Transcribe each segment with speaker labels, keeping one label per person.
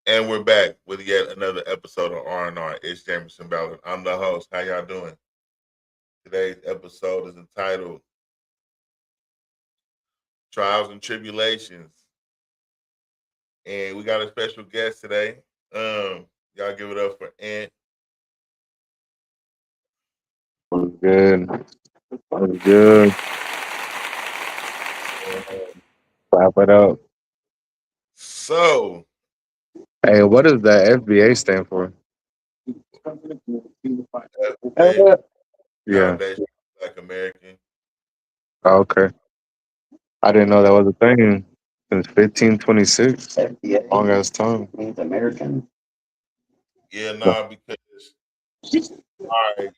Speaker 1: And we're back with yet another episode of R&R. It's Jamerson Ballard. I'm the host. How y'all doing? Today's episode is entitled Trials and Tribulations. And we got a special guest today. Y'all give it up for Ant.
Speaker 2: Was good. Was good. Clap it up.
Speaker 1: So,
Speaker 2: Hey, what does the FBA stand for?
Speaker 1: FBA
Speaker 2: Yeah.
Speaker 1: Foundation Black American.
Speaker 2: Oh, okay. I didn't know that was a thing since 1526. Long ass time.
Speaker 1: Yeah, because all right,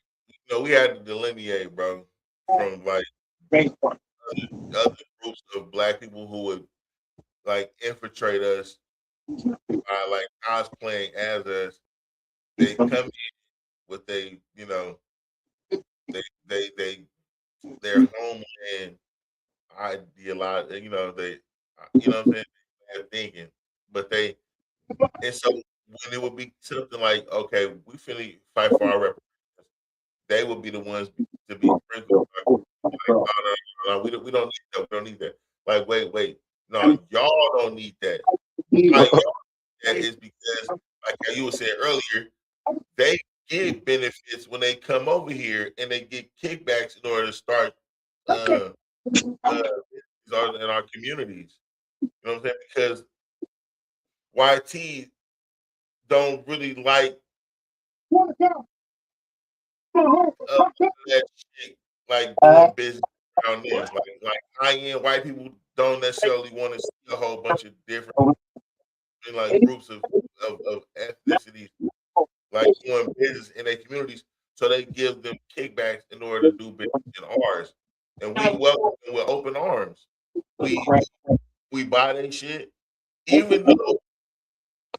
Speaker 1: we had to delineate, bro, from like other groups of black people who would like infiltrate us by like cosplaying as us. They come in with they their homeland ideology, what I'm saying, they're thinking, but and so when it would be something like, okay, we finna fight for our representatives, they would be the ones to be sprinkled. Like, oh, no, we don't need that. We don't need that. Like, wait, no, y'all don't need that. Like, y'all that is because, like how you were saying earlier, they get benefits when they come over here and they get kickbacks in order to start uh, uh in our communities. You know what I'm saying? Because YT don't really like that shit, like doing business around them. Like high end white people don't necessarily want to see a whole bunch of different like groups of ethnicities like doing business in their communities. So they give them kickbacks in order to do business in ours. And we welcome them with open arms. We we buy their shit, even though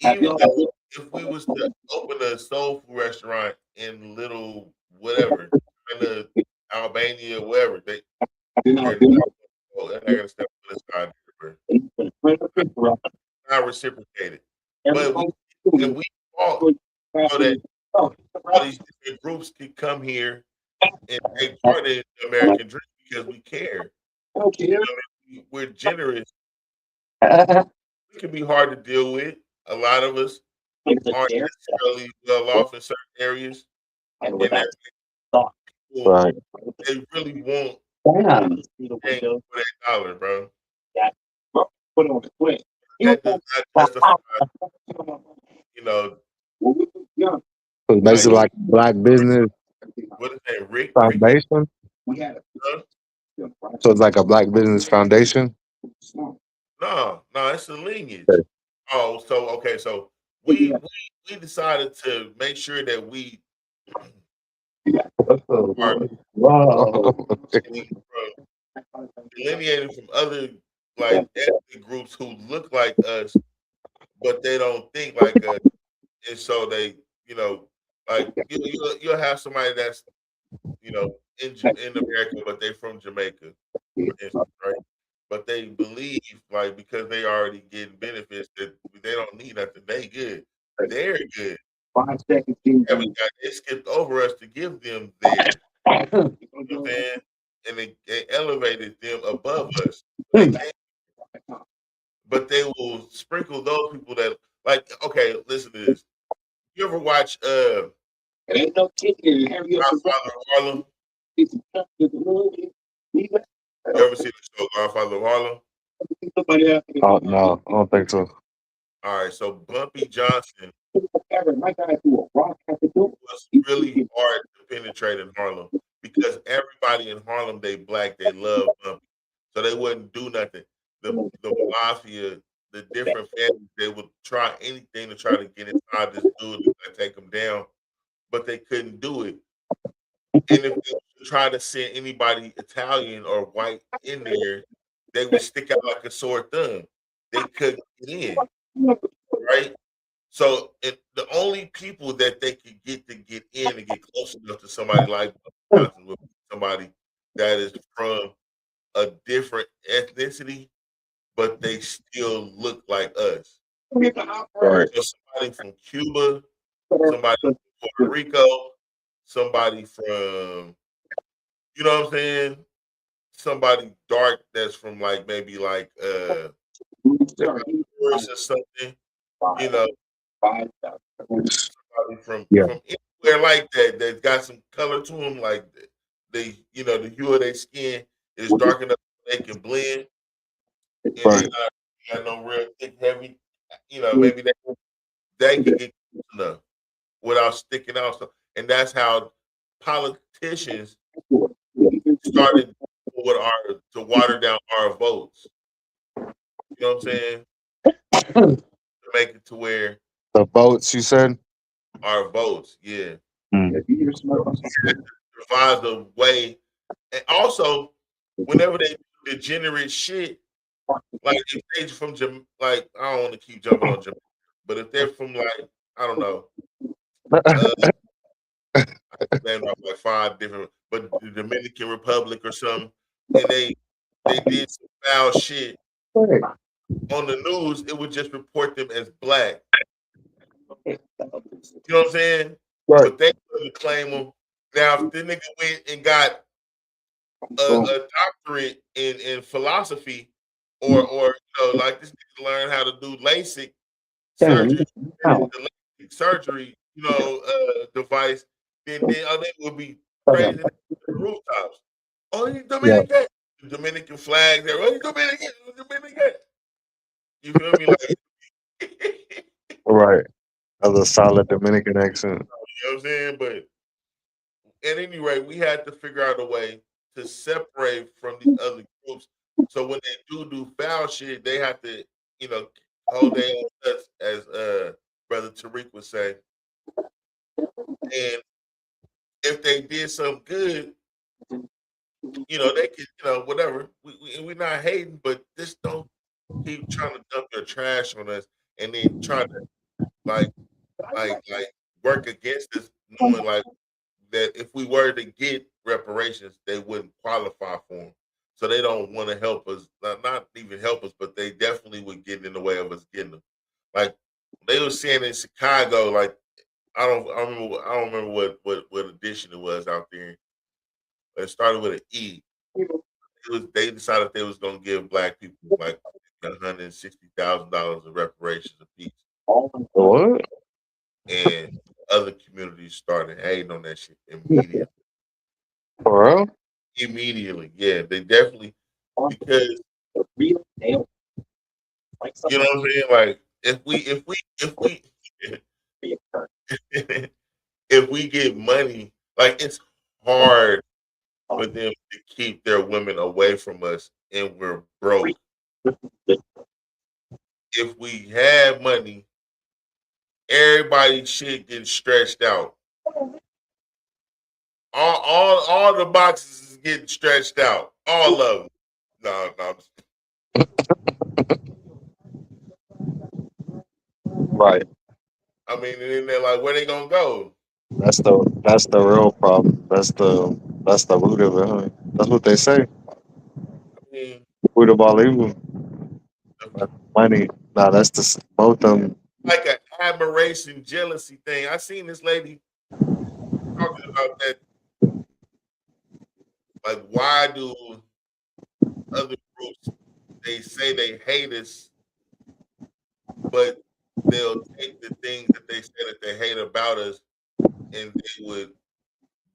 Speaker 1: if we was to open a soul food restaurant in little whatever, in the Albania, wherever, they're not gonna step on this side, not reciprocated. But we fought so that all these different groups could come here and take part in the American dream because we care. You know what I mean? We're generous. We can be hard to deal with. A lot of us aren't necessarily well off in certain areas, and that people
Speaker 2: Right.
Speaker 1: they really want change for that dollar, bro. That does not justify, you know,
Speaker 2: So it's
Speaker 1: like
Speaker 2: basically like Black Business
Speaker 1: what is that, Ricky?
Speaker 2: Foundation.
Speaker 1: Huh?
Speaker 2: So it's like a Black Business Foundation.
Speaker 1: No, it's a lineage. Oh, so okay, so we we we decided to make sure that we are delineated from other like ethnic groups who look like us, but they don't think like us, and so they, like you'll have somebody that's in America, but they from Jamaica, for instance, right? But they believe like because they already getting benefits that they don't need nothing. They good. They're good. They skipped over us to give them their. You know what I'm saying? And they elevated them above us. They can't, but they will sprinkle those people that like. Okay, listen to this. You ever watch Godfather of Harlem? You ever see the show Godfather of Harlem?
Speaker 2: Oh no, I don't think so.
Speaker 1: All right, so Bumpy Johnson was really hard to penetrate in Harlem because everybody in Harlem they black, they love Bumpy, so they wouldn't do nothing. The mafia, the different families, they would try anything to try to get inside this dude and take him down, but they couldn't do it. And if they try to send anybody Italian or white in there, they would stick out like a sore thumb. They couldn't get in, right? So the only people that they could get in and get close enough to somebody like Johnson would be somebody that is from a different ethnicity, but they still look like us.
Speaker 2: Right.
Speaker 1: So somebody from Cuba, somebody from Puerto Rico, somebody from, you know what I'm saying? Somebody dark that's from like maybe like Honduras or something, you know, somebody
Speaker 2: Yeah.
Speaker 1: from anywhere like that that got some color to them, like they, you know, the hue of their skin is dark enough so they can blend, and they
Speaker 2: Right.
Speaker 1: not got no real thick, heavy. You know, maybe they can get close enough without sticking out. So, and that's how politicians started with our to water down our votes. You know what I'm saying? To make it to where
Speaker 2: The boats you said?
Speaker 1: our votes, yeah,
Speaker 2: Mm.
Speaker 1: provides a way. And also, whenever they do degenerate shit, like if they from like I don't want to keep jumping on Jamaica, but if they're from like I don't know, uh, name off like five different, but the Dominican Republic or something, and they did some foul shit on the news, it would just report them as black. You know what I'm saying?
Speaker 2: Right.
Speaker 1: But they couldn't claim them. Now, if the nigga went and got a doctorate in philosophy, or like this nigga learned how to do LASIK surgery, the LASIK surgery, device, then oh, they would be praising it to the rooftops. Oh, you
Speaker 2: Yeah.
Speaker 1: Dominican, the Dominican flag there. Oh, you Dominican, you Dominican. You feel me? Like, you
Speaker 2: Right. As a solid Dominican accent.
Speaker 1: know what I'm saying? But at any rate, we had to figure out a way to separate from these other groups. So when they do foul shit, they have to, you know, hold their own nuts, as Brother Tariq would say. And if they did something good, they could, whatever. We're not hating, but just don't keep trying to dump your trash on us and then try to like like work against us, knowing like that if we were to get reparations, they wouldn't qualify for them. So they don't want to help us, not even help us, but they definitely would get in the way of us getting them. Like they were saying in Chicago, like I don't remember what edition it was out there. But it started with an E. They decided they was gonna give black people like $160,000 of reparations apiece,
Speaker 2: What?
Speaker 1: and other communities started hating on that shit immediately.
Speaker 2: For real?
Speaker 1: Immediately, yeah, they definitely, because you know what I'm saying. Like if we if we get money, like it's hard for them to keep their women away from us, and we're broke. If we have money, everybody shit gets stretched out. All the boxes is getting stretched out. All of them. No, no.
Speaker 2: Right.
Speaker 1: I mean, and then they're like, where they gonna go?
Speaker 2: That's the real problem. That's the root of it, huh? That's what they say.
Speaker 1: I mean,
Speaker 2: Root of all evil. That's money. Nah, that's both of them.
Speaker 1: like an admiration, jealousy thing. I seen this lady talking about that. Like, why do other groups they say they hate us, but they'll take the things that they say that they hate about us, and they would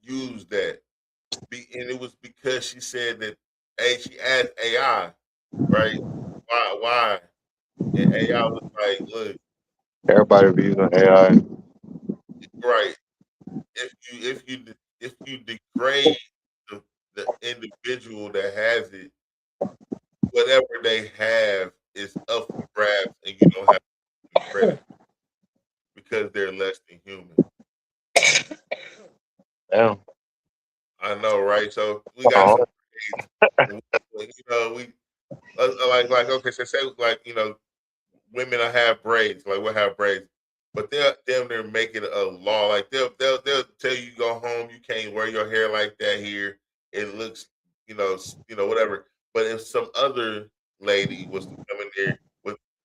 Speaker 1: use that. And it was because she said that, hey, she asked AI, right? Why? And AI was like, look,
Speaker 2: Everybody be using AI.
Speaker 1: right. If you degrade the, the individual that has it, whatever they have is up for grabs, and you don't have to credit because they're less than human.
Speaker 2: Damn.
Speaker 1: I know, right? So we got
Speaker 2: Oh,
Speaker 1: some grades. We like okay, so say like women will have braids, like we'll have braids, but they're making a law. Like they'll tell you go home, you can't wear your hair like that here. It looks, whatever. But if some other lady was to come in there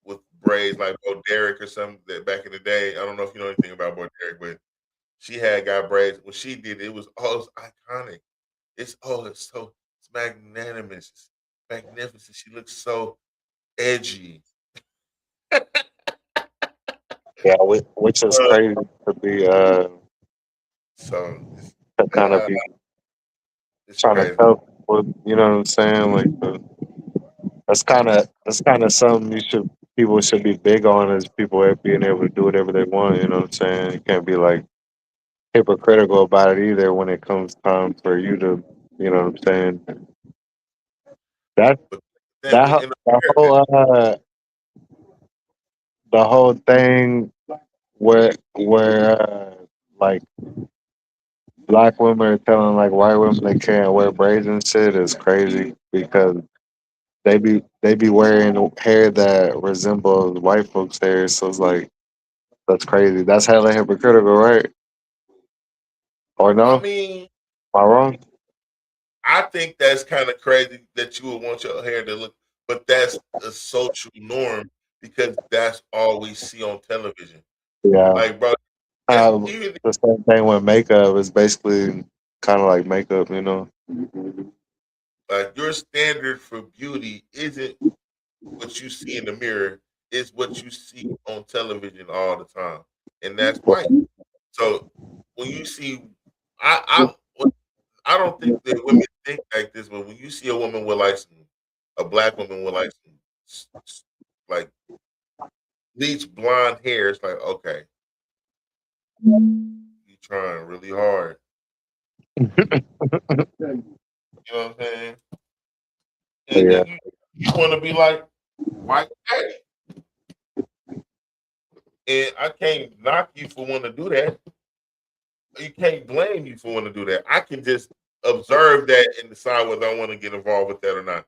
Speaker 1: with braids like Bo Derek or something that back in the day. I don't know if you know anything about Bo Derek, but she had got braids. When she did it, it was iconic. It's magnanimous, it's magnificent. She looks so edgy.
Speaker 2: Yeah, which is
Speaker 1: Uh,
Speaker 2: crazy to be
Speaker 1: so it's,
Speaker 2: to kind of
Speaker 1: uh,
Speaker 2: be
Speaker 1: it's
Speaker 2: trying to
Speaker 1: crazy.
Speaker 2: tell people, you know what I'm saying? Like that's kind of something people should be big on is people being able to do whatever they want. You know what I'm saying? You can't be like hypocritical about it either when it comes time for you to, you know what I'm saying? That
Speaker 1: But then in
Speaker 2: the
Speaker 1: America,
Speaker 2: whole thing where like black women are telling like white women they can't wear braids and shit is crazy because they be wearing hair that resembles white folks' hair. So it's like that's crazy. That's hella hypocritical, right? Or
Speaker 1: I
Speaker 2: no?
Speaker 1: mean,
Speaker 2: Am I wrong?
Speaker 1: I think that's kind of crazy that you would want your hair to look, but that's a social norm because that's all we see on television.
Speaker 2: Yeah.
Speaker 1: Like, bro, it's even
Speaker 2: The same thing with makeup is basically kind of like makeup, you know.
Speaker 1: like your standard for beauty isn't what you see in the mirror; it's what you see on television all the time, and that's white. So when you see, I I don't think that women think like this, but when you see a woman with like a black woman with like like bleach blonde hair, it's like okay, you trying really hard. You know what I'm saying?
Speaker 2: Yeah.
Speaker 1: And you want to be like white daddy, and I can't knock you for wanting to do that. You can't blame you for wanting to do that. I can just observe that and decide whether I want to get involved with that or not.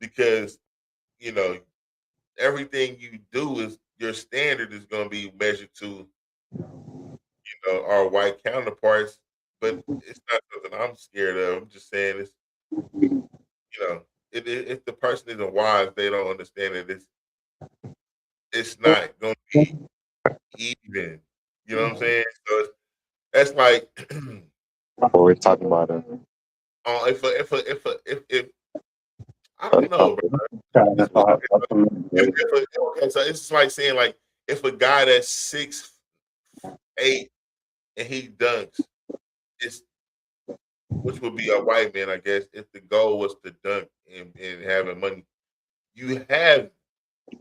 Speaker 1: Because you know everything you do is your standard is going to be measured to our white counterparts. But it's not something I'm scared of. I'm just saying you know if the person isn't wise, they don't understand that it's not going to be even. You know what I'm saying? So that's like,
Speaker 2: What we're talking about it.
Speaker 1: if I don't know, bro. It's, okay, so it's like saying like if a guy that's 6'8" and he dunks, it's which would be a white man, I guess. If the goal was to dunk and having money, you have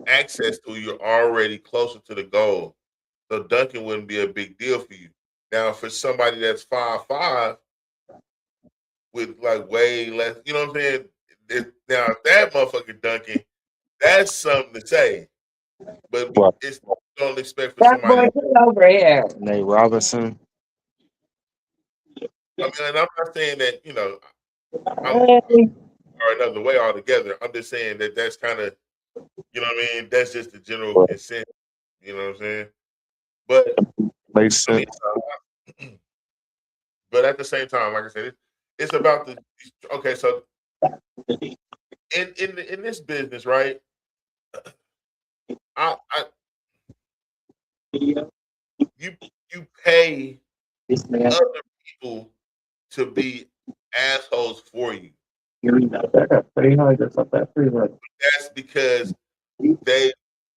Speaker 1: access to. You're already closer to the goal, so dunking wouldn't be a big deal for you. Now, for somebody that's 5'5" with like way less, you know what I'm saying? Now, if that motherfucker dunking, that's something to say. But
Speaker 2: What?
Speaker 1: it's don't expect for
Speaker 2: That
Speaker 1: somebody.
Speaker 2: boy get over here. Nate Robinson.
Speaker 1: I mean, and I'm not saying that I'm
Speaker 2: Hey.
Speaker 1: or another way altogether. I'm just saying that that's kind of what I mean. That's just the general
Speaker 2: What
Speaker 1: consent. You know what I'm saying? But
Speaker 2: makes
Speaker 1: I mean,
Speaker 2: sense?
Speaker 1: but at the same time, like I said, it's about the okay. So in this business, right? I you you pay
Speaker 2: This man.
Speaker 1: other people to be assholes for you.
Speaker 2: You know that. Pretty hard or something. Pretty hard.
Speaker 1: That's because they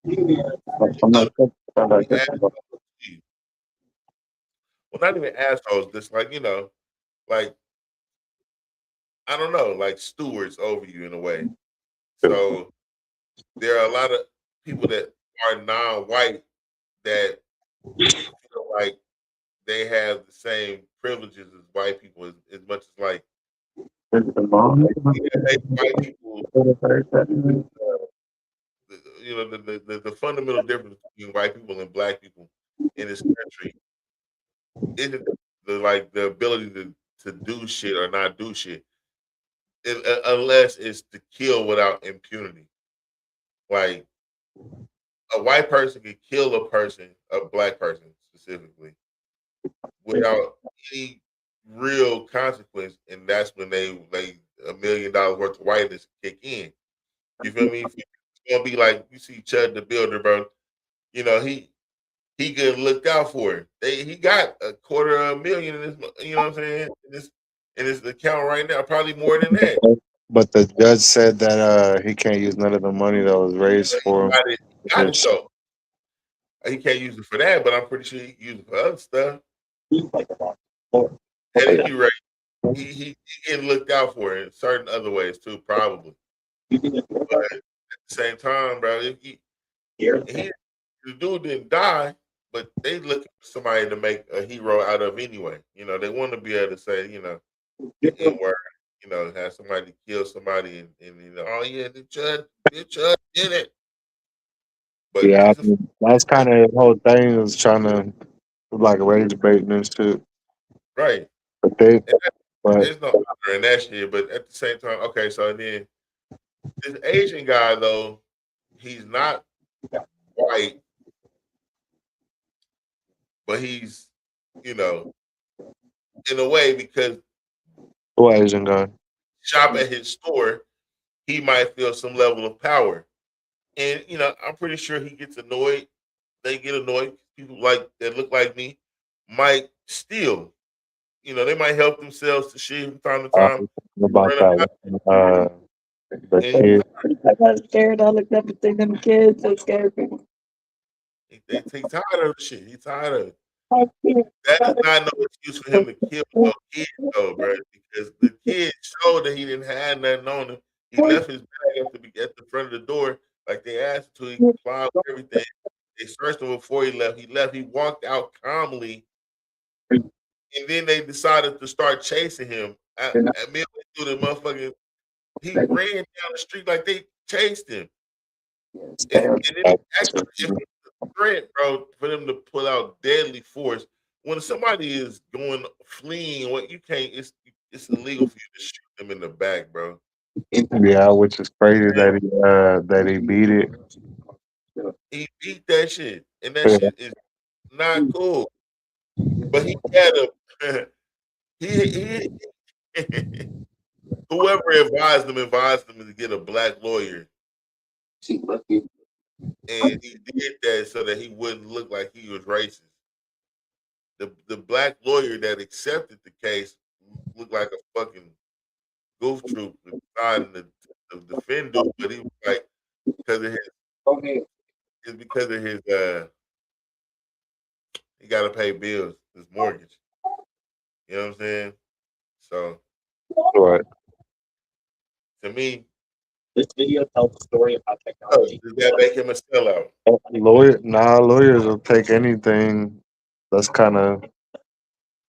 Speaker 2: I'm
Speaker 1: other
Speaker 2: not sure. I'm
Speaker 1: people
Speaker 2: not
Speaker 1: be
Speaker 2: sure.
Speaker 1: assholes to you. Well, not even assholes. Just like like I don't know, like stewards over you in a way. So there are a lot of people that are non-white that feel like they have the same privileges as white people as much as like
Speaker 2: The mom.
Speaker 1: white people the fundamental difference between white people and black people in this country isn't the ability to do shit or not do shit unless it's to kill without impunity. Like a white person can kill a person, a black person specifically, without any real consequence, and that's when they $1 million worth of whiteness kick in. You feel me? It's gonna be like you see Chud the Builder, bro. you know, he could looked out for it. He got $250,000 in his, you know what I'm saying, in his account right now, probably more than that.
Speaker 2: But the judge said that he can't use none of the money that was raised for him.
Speaker 1: Got it though. He can't use it for that, but I'm pretty sure he can use it for other stuff. At any rate, he getting looked out for in certain other ways too, probably. But at the same time, bro, if the dude didn't die, but they looking for somebody to make a hero out of anyway. You know, they want to be able to say, you know, the N word, you know, have somebody kill somebody and you know, oh yeah, the judge did it. But
Speaker 2: Yeah,
Speaker 1: he's a
Speaker 2: that's kind of the whole thing is trying to like rage baiting and shit.
Speaker 1: right.
Speaker 2: But they,
Speaker 1: And
Speaker 2: but
Speaker 1: there's no honor in that shit. But at the same time, okay, so then this Asian guy though, he's not white, but he's, you know, in a way because
Speaker 2: who Asian guy?
Speaker 1: shop at his store, he might feel some level of power. And you know, I'm pretty sure he gets annoyed. They get annoyed. People like that look like me might steal. You know, they might help themselves to shit from time to time.
Speaker 2: About
Speaker 1: Run
Speaker 2: that, the
Speaker 1: and
Speaker 2: kid.
Speaker 3: I got scared. I looked up and seen them kids. It scared me.
Speaker 1: they tired of the shit. He tired of it.
Speaker 3: I can't.
Speaker 1: That is not no excuse for him to kill no kid though, bro. Because the kid showed that he didn't have nothing on him. He left his bag at the front of the door, like they asked him to. He complied with everything. They searched him before he left. He left. He walked out calmly, and then they decided to start chasing him. At midway through the motherfucking, he ran down the street like they chased him. And it actually if it's a threat, bro, for them to pull out deadly force. When somebody is going fleeing, what you can't it's illegal for you to shoot them in the back, bro.
Speaker 2: Yeah, which is crazy that he beat it.
Speaker 1: He beat that shit, and that
Speaker 2: Yeah,
Speaker 1: shit is not cool. But he had a he whoever advised him to get a black lawyer, and he did that so that he wouldn't look like he was racist. The black lawyer that accepted the case looked like a fucking goof troop deciding to defend dude, but he was like because of his it's because of his he got to pay bills, his mortgage. You know what I'm saying? So
Speaker 2: right.
Speaker 1: to me,
Speaker 3: This video tells a story about technology.
Speaker 1: does that make him a sellout?
Speaker 2: Lawyers will take anything. That's kind of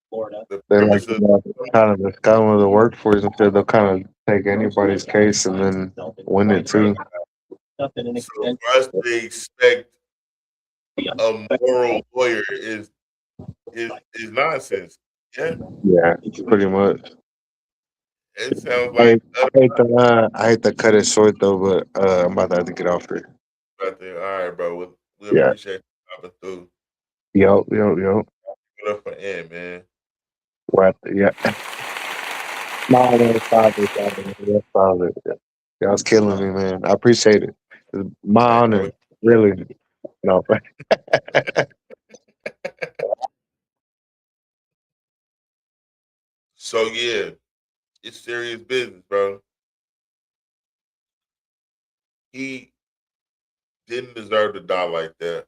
Speaker 3: Florida.
Speaker 1: The
Speaker 2: they like
Speaker 1: premise of
Speaker 2: kind of the scum of the workforce. Instead, they'll kind of take anybody's case and then win it too.
Speaker 3: Nothing in
Speaker 1: so for us to expect a moral lawyer is nonsense. Yeah,
Speaker 2: Yeah, pretty much.
Speaker 1: it sounds
Speaker 2: I,
Speaker 1: like
Speaker 2: I hate to cut it short though, but I'm about to have to get off here.
Speaker 1: out there. All right, bro. We
Speaker 2: Yeah.
Speaker 1: appreciate you stopping through.
Speaker 2: Yo.
Speaker 1: Put up for Ant, man.
Speaker 2: What? Yeah. No, that's solid. That's solid. Y'all's killing me, man. I appreciate it. It's my
Speaker 1: All right, bro.
Speaker 2: honor, really. No,
Speaker 1: So yeah, it's serious business, bro. He didn't deserve to die like that,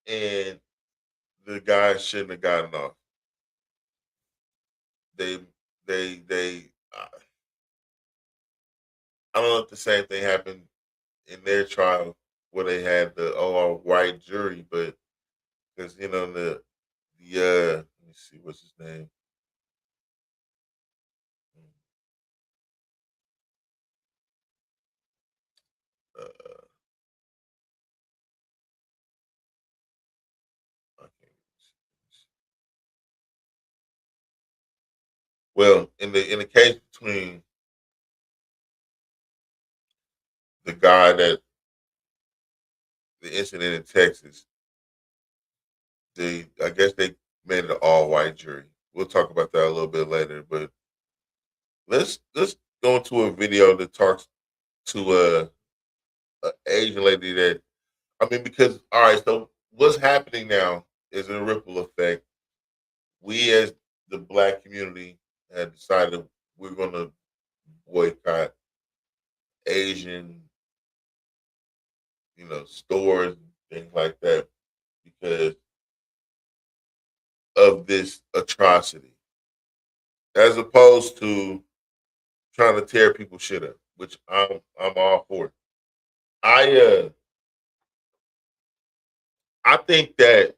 Speaker 1: and the guy shouldn't have gotten off. They, they. I don't know if the same thing happened in their trial where they had the all white jury, but because you know the let me see what's his name. Uh, I can't. Well, in the case between the guy that the incident in Texas, I guess they made it an all white jury. We'll talk about that a little bit later, but let's go into a video that talks to a Asian lady that I mean, because all right, so what's happening now is a ripple effect. We as the black community had decided we're gonna boycott Asian, stores and things like that because of this atrocity, as opposed to trying to tear people shit up, which I'm all for. I I think that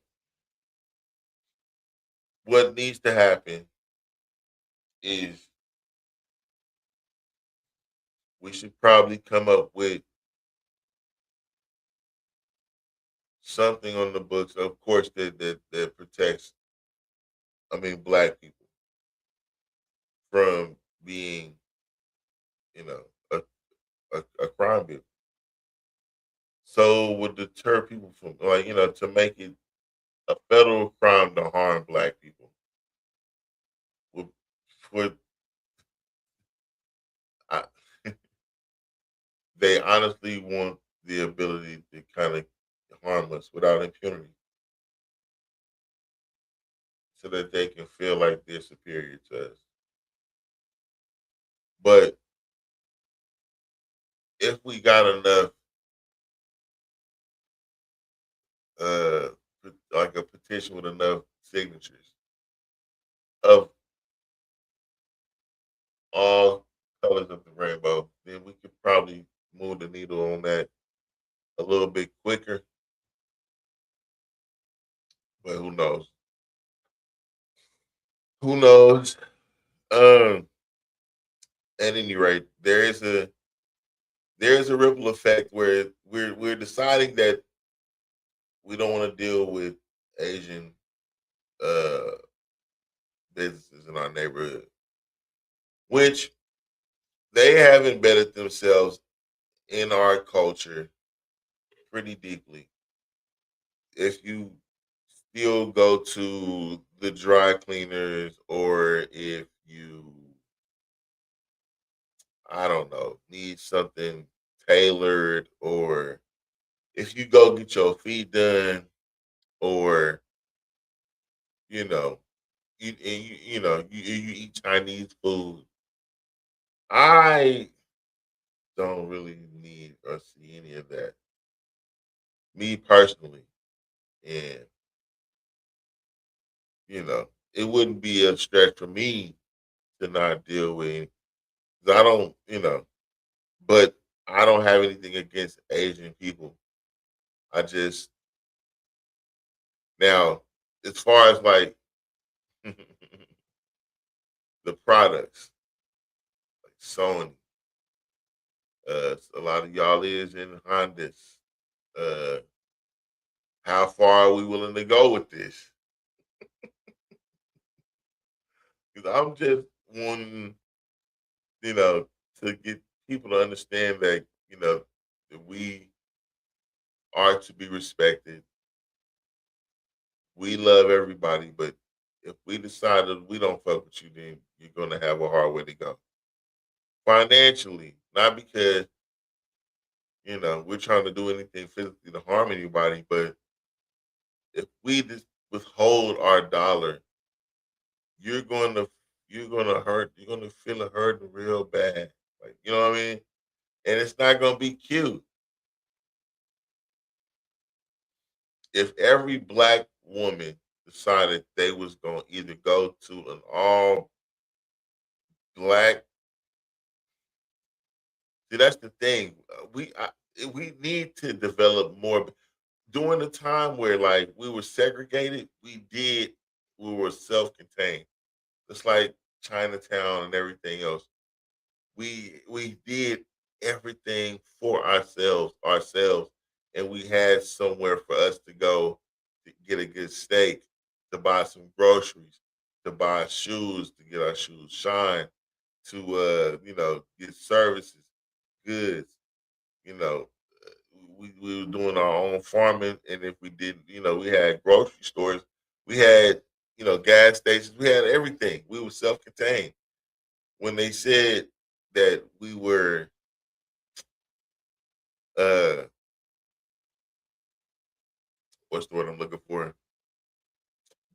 Speaker 1: what needs to happen is we should probably come up with something on the books, of course, that protects, I mean, black people from being, you know, a, a crime bill. So would deter people from, like, to make it a federal crime to harm black people. Would, would I, they honestly want the ability to kind of harm us without impunity, so that they can feel like they're superior to us. But if we got enough, uh, like a petition with enough signatures of all colors of the rainbow, then we could probably move the needle on that a little bit quicker. But who knows? Who knows? Um, at any rate, there is a ripple effect where we're deciding that we don't want to deal with Asian uh businesses in our neighborhood, which they have embedded themselves in our culture pretty deeply. If you still go to the dry cleaners, or if you, I don't know, need something tailored, or if you go get your feet done, or you know, you eat Chinese food, I don't really need or see any of that. Me personally, and it wouldn't be a stretch for me to not deal with. 'Cause I don't, but I don't have anything against Asian people. I just now, as far as like the products, like Sony, a lot of y'all is in Hondas. Uh, how far are we willing to go with this? Because I'm just wanting, you know, to get people to understand that, that we are to be respected. We love everybody, but if we decided we don't fuck with you, then you're gonna have a hard way to go. Financially, not because, we're trying to do anything physically to harm anybody, but if we just withhold our dollar, you're gonna you're gonna feel it hurting real bad. Like, you know what I mean? And it's not gonna be cute. If every black woman decided they was gonna either go to an all black, see, that's the thing. We need to develop more. During the time where like we were segregated, we were self contained. It's like Chinatown and everything else. We did everything for ourselves, and we had somewhere for us to go to get a good steak, to buy some groceries, to buy shoes, to get our shoes shine, to get services, goods. you know we were doing our own farming, and if we didn't, we had grocery stores, we had, gas stations, we had everything. We were self-contained. When they said that we were uh what's the word I'm looking for?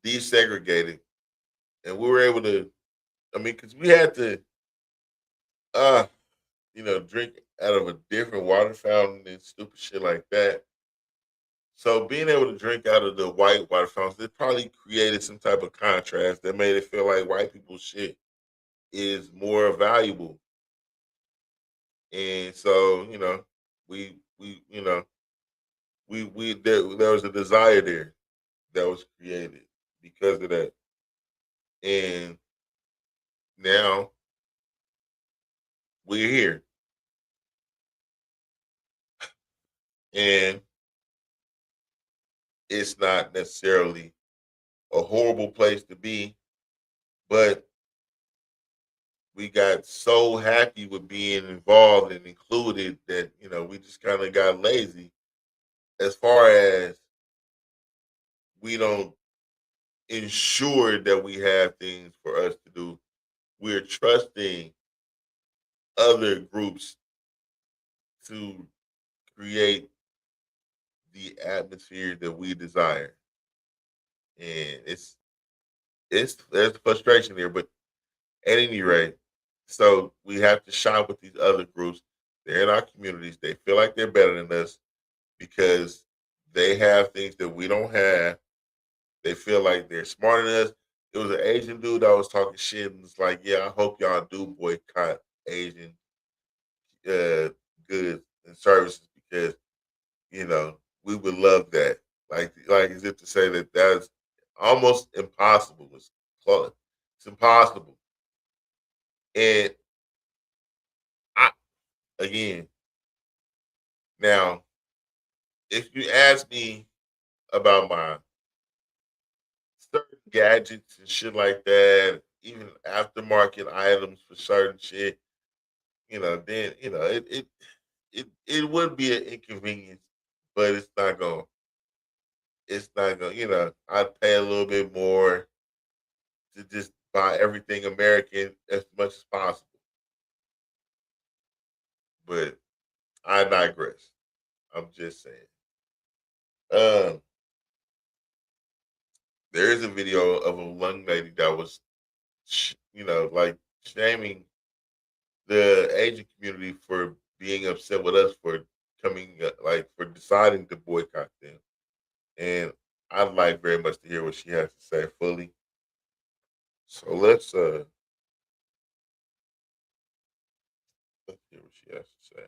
Speaker 1: Desegregated, and we were able to. I mean, because we had to, uh, drink out of a different water fountain and stupid shit like that. So being able to drink out of the white water fountains, it probably created some type of contrast that made it feel like white people's shit is more valuable. And so, we there was a desire there that was created because of that. And now we're here. And it's not necessarily a horrible place to be, but we got so happy with being involved and included that, we just kind of got lazy as far as we don't ensure that we have things for us to do. We're trusting other groups to create the atmosphere that we desire. And there's frustration here, but at any rate, so we have to shop with these other groups. They're in our communities. They feel like they're better than us because they have things that we don't have. They feel like they're smarter than us. There was an Asian dude that was talking shit and was like, "Yeah, I hope y'all do boycott Asian uh, goods and services because we would love that." Like as if to say that that's almost impossible. It's impossible. And I again now, if you ask me about my certain gadgets and shit like that, even aftermarket items for certain shit, then it would be an inconvenience, but it's not going, I'd pay a little bit more to just buy everything American as much as possible. But I digress. I'm just saying. Um, there is a video of a young lady that was, like shaming the Asian community for being upset with us for coming, like for deciding to boycott them. And I'd like very much to hear what she has to say fully. So let's hear what she has to say.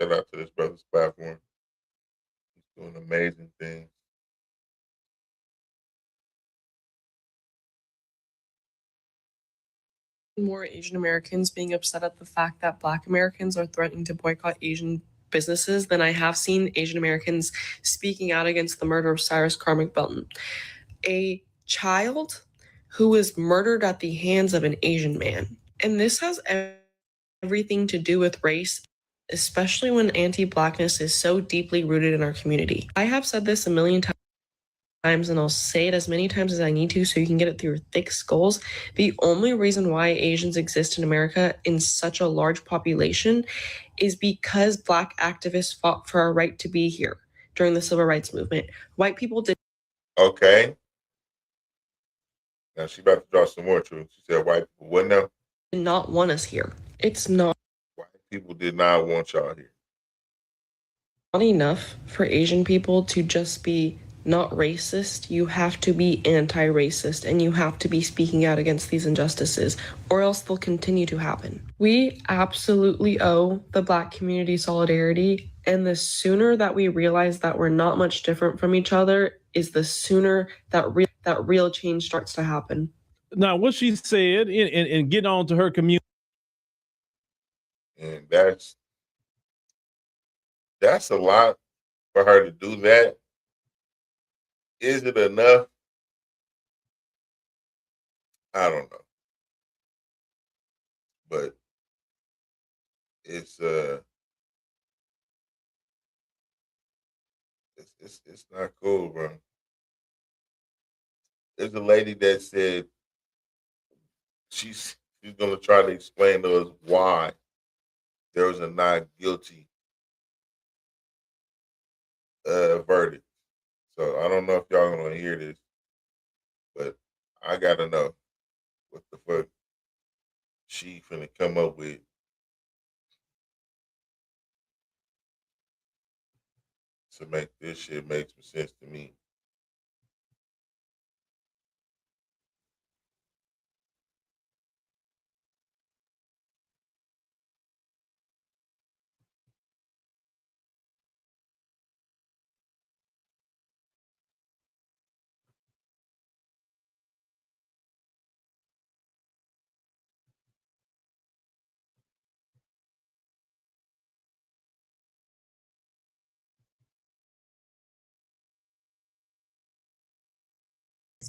Speaker 1: Shout out to this brother's platform. He's doing amazing things.
Speaker 4: More Asian Americans being upset at the fact that Black Americans are threatening to boycott Asian businesses than I have seen Asian Americans speaking out against the murder of Cyrus Carmick Belton, a child who was murdered at the hands of an Asian man. And this has everything to do with race, especially when anti-Blackness is so deeply rooted in our community. I have said this a million times, and I'll say it as many times as I need to so you can get it through your thick skulls. The only reason why Asians exist in America in such a large population is because Black activists fought for our right to be here during the Civil Rights Movement. White people did.
Speaker 1: Okay. Now she about to draw some more truth. She said white people what now?
Speaker 4: Did not want us here. It's not.
Speaker 1: White people did not want y'all here.
Speaker 4: Not enough for Asian people to just be not racist. You have to be anti-racist and you have to be speaking out against these injustices, or else they'll continue to happen. We absolutely owe the Black community solidarity, and the sooner that we realize that we're not much different from each other is the sooner that real change starts to happen.
Speaker 5: Now, what she said, and get on to her community.
Speaker 1: And that's a lot for her to do that. Is it enough? I don't know. but it's it's not cool, bro. There's a lady that said she's gonna try to explain to us why there was a not guilty verdict. So I don't know if y'all gonna hear this, but I gotta know what the fuck she finna come up with. To make this shit make some sense to me.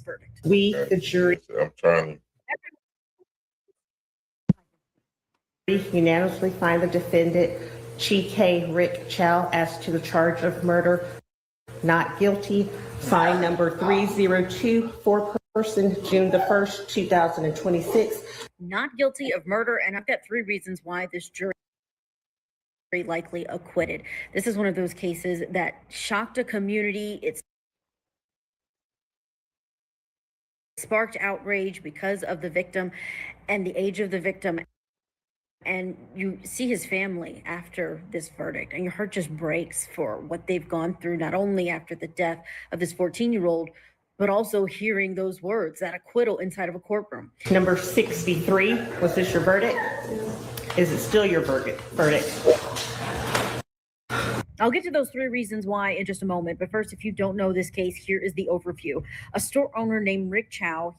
Speaker 6: Verdict. We, the jury,
Speaker 1: I'm trying
Speaker 6: to unanimously find the defendant, Chi Rick Chow, as to the charge of murder, not guilty. Fine number 302, four-person, June the 1st, 2026.
Speaker 7: Not guilty of murder, and I've got 3 reasons why this jury likely acquitted. This is one of those cases that shocked a community. It's sparked outrage because of the victim and the age of the victim. And you see his family after this verdict, and your heart just breaks for what they've gone through, not only after the death of this 14-year-old, but also hearing those words, that acquittal inside of a courtroom.
Speaker 6: Number 63, was this your verdict? Is it still your verdict?
Speaker 7: I'll get to those 3 reasons why in just a moment. But first, if you don't know this case, here is the overview. A store owner named Rick Chow.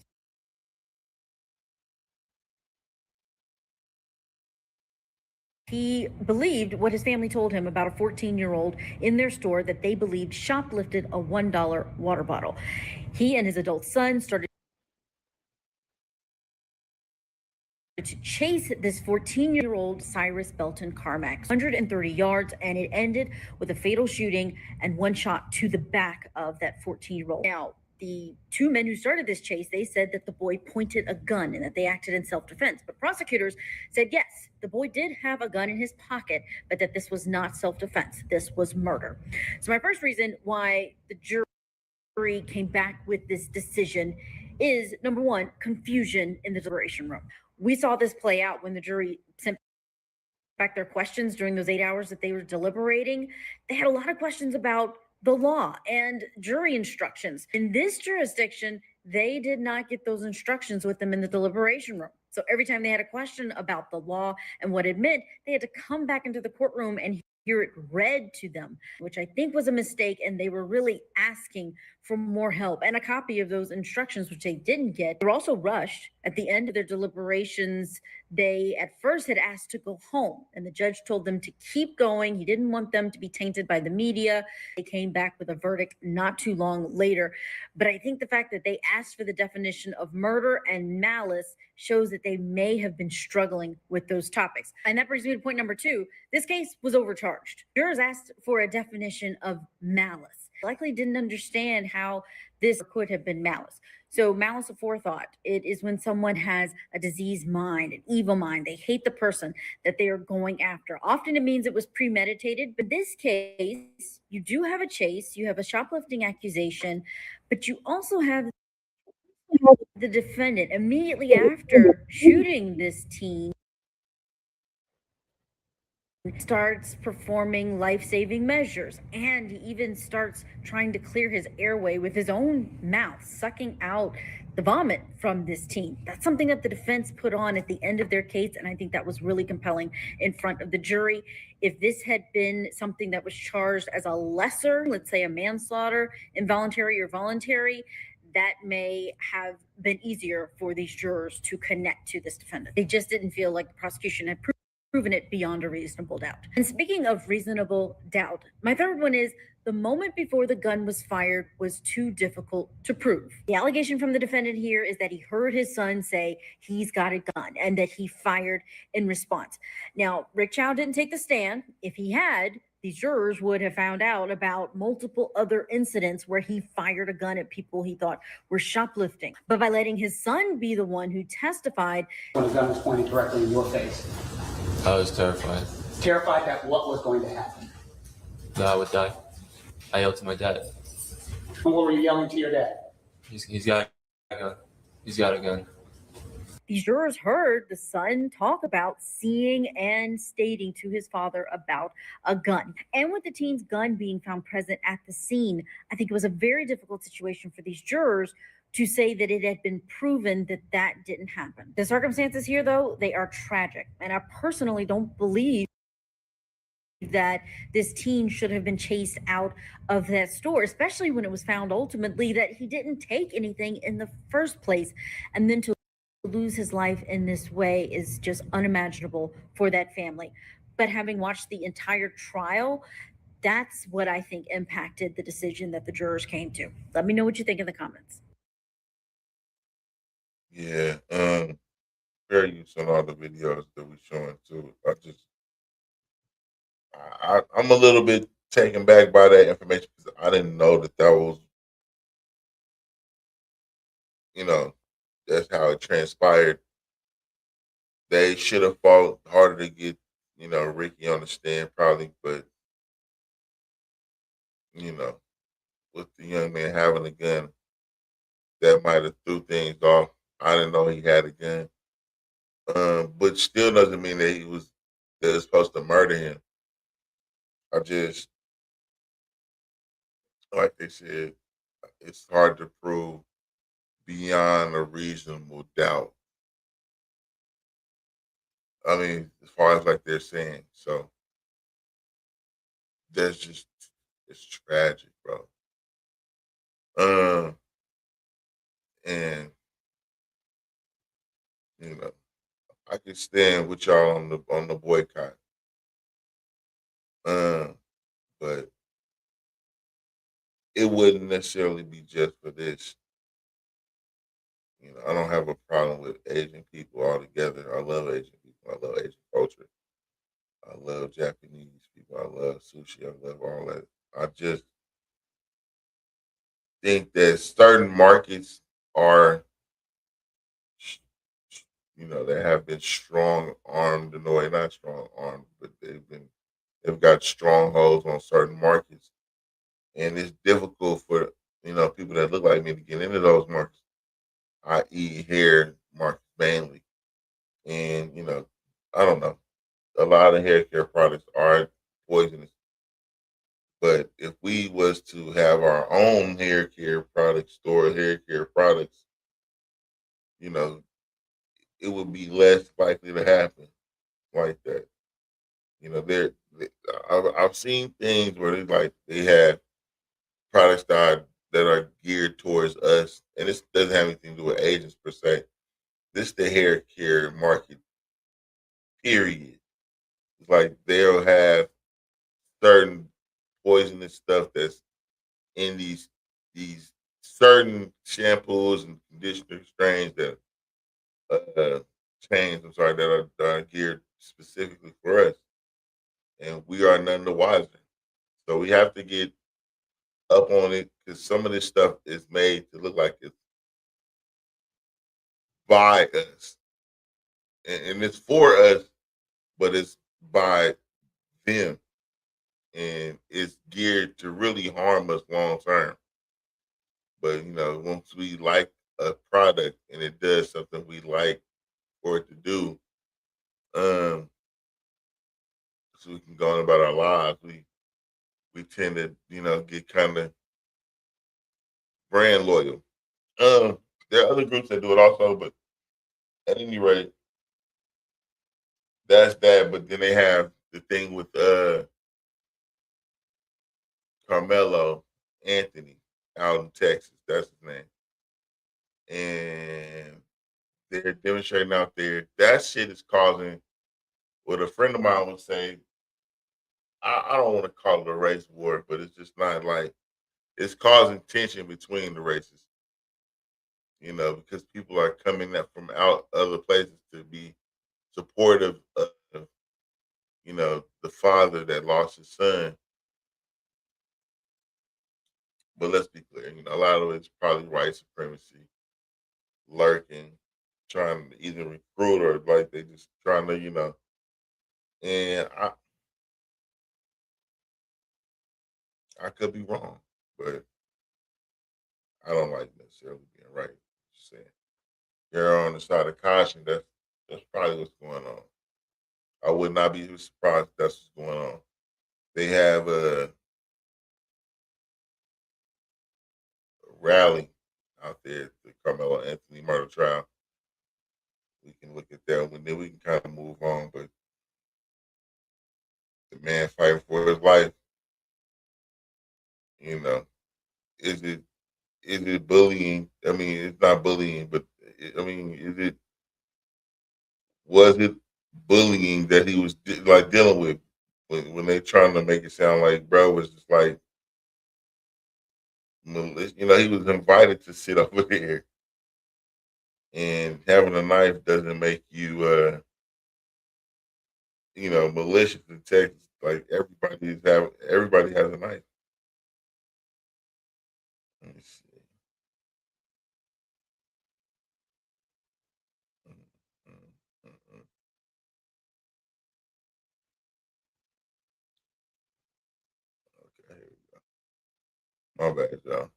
Speaker 7: He believed what his family told him about a 14-year-old in their store that they believed shoplifted a $1 water bottle. He and his adult son started to chase this 14-year-old Cyrus Belton Carmack 130 yards, and it ended with a fatal shooting and 1 shot to the back of that 14-year-old. Now, the 2 men who started this chase, they said that the boy pointed a gun and that they acted in self-defense. But prosecutors said, yes, the boy did have a gun in his pocket, but that this was not self-defense. This was murder. So my first reason why the jury came back with this decision is, number 1, confusion in the deliberation room. We saw this play out when the jury sent back their questions during those 8 hours that they were deliberating. They had a lot of questions about the law and jury instructions. In this jurisdiction, they did not get those instructions with them in the deliberation room. So every time they had a question about the law and what it meant, they had to come back into the courtroom and hear it read to them, which I think was a mistake. And they were really asking for more help and a copy of those instructions, which they didn't get. They were also rushed at the end of their deliberations. They at first had asked to go home, and the judge told them to keep going. He didn't want them to be tainted by the media. They came back with a verdict not too long later. But I think the fact that they asked for the definition of murder and malice shows that they may have been struggling with those topics. And that brings me to point number 2. This case was overcharged. Jurors asked for a definition of malice. Likely didn't understand how this could have been malice. So malice aforethought, it is when someone has a diseased mind, an evil mind. They hate the person that they are going after. Often it means it was premeditated. But in this case, you do have a chase, you have a shoplifting accusation, but you also have the defendant immediately after shooting this teen starts performing life-saving measures, and he even starts trying to clear his airway with his own mouth, sucking out the vomit from this teen. That's something that the defense put on at the end of their case, and I think that was really compelling in front of the jury. If this had been something that was charged as a lesser, let's say a manslaughter, involuntary or voluntary, that may have been easier for these jurors to connect to this defendant. They just didn't feel like the prosecution had proved proven it beyond a reasonable doubt. And speaking of reasonable doubt, my third one is the moment before the gun was fired was too difficult to prove. The allegation from the defendant here is that he heard his son say he's got a gun and that he fired in response. Now, Rick Chow didn't take the stand. If he had, these jurors would have found out about multiple other incidents where he fired a gun at people he thought were shoplifting. But by letting his son be the one who testified,
Speaker 8: when the gun was pointed directly in your face?
Speaker 9: I was terrified.
Speaker 8: Terrified that what was going to happen?
Speaker 9: That I would die. I yelled to my dad.
Speaker 8: And what were you yelling to your dad?
Speaker 9: He's got a gun. He's got a gun.
Speaker 7: these jurors heard the son talk about seeing and stating to his father about a gun. And with the teen's gun being found present at the scene, I think it was a very difficult situation for these jurors to say that it had been proven that that didn't happen. The circumstances here, though, they are tragic. And I personally don't believe that this teen should have been chased out of that store, especially when it was found ultimately that he didn't take anything in the first place. And then to lose his life in this way is just unimaginable for that family. But having watched the entire trial, that's what I think impacted the decision that the jurors came to. Let me know what you think in the comments.
Speaker 1: Yeah, fair use on all the videos that we're showing too. I'm a little bit taken back by that information because I didn't know that was, that's how it transpired. They should have fought harder to get, Ricky on the stand probably, but with the young man having a gun, that might have threw things off. I didn't know he had a gun. But still doesn't mean that they was supposed to murder him. I just, like they said, it's hard to prove beyond a reasonable doubt. I mean, as far as like they're saying, so it's tragic, bro. And I can stand with y'all on the boycott. But it wouldn't necessarily be just for this. I don't have a problem with Asian people altogether. I love Asian people. I love Asian culture. I love Japanese people. I love sushi. I love all that. I just think that certain markets are, they have been strong armed in a way, not strong armed, but they've got strongholds on certain markets. And it's difficult for, people that look like me to get into those markets, i.e. hair markets mainly. And, I don't know. A lot of hair care products are poisonous. But if we was to have our own hair care products, store hair care products, it would be less likely to happen like that. I've seen things where they have products that are geared towards us, and this doesn't have anything to do with agents per se. This is the hair care market, period. It's like they'll have certain poisonous stuff that's in these certain shampoos and conditioner strains that that are geared specifically for us, and we are none the wiser. So we have to get up on it because some of this stuff is made to look like it's by us, and it's for us, but it's by them, and it's geared to really harm us long term. But once we like a product and it does something we like for it to do, so we can go on about our lives, we tend to get kind of brand loyal. There are other groups that do it also, but at any rate, that's that. But then they have the thing with Carmelo Anthony out in Texas. That's his name. And they're demonstrating out there. That shit is causing what a friend of mine would say. I don't want to call it a race war, but it's just not like it's causing tension between the races. Because people are coming up from out other places to be supportive of, the father that lost his son. But let's be clear, a lot of it's probably white supremacy lurking, trying to either recruit or like they just trying to, and I could be wrong, but I don't like necessarily being right. Just saying. You're on the side of caution. That's probably what's going on. I would not be surprised if that's what's going on. They have a rally out there at the Carmelo Anthony murder trial. We can look at that and then we can kind of move on. But the man fighting for his life, you know, is it bullying? I mean, it's not bullying, but was it bullying that he was like dealing with when they trying to make it sound like bro was just like malicious? He was invited to sit over there, and having a knife doesn't make you malicious in Texas. Like everybody has a knife. Let me see. Mm, mm, mm, mm. Okay, here we go. My bad, y'all.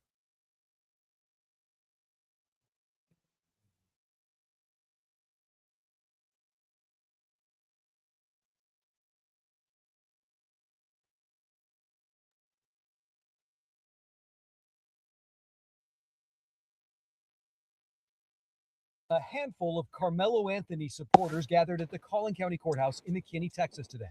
Speaker 10: A handful of Carmelo Anthony supporters gathered at the Collin County Courthouse in McKinney, Texas today.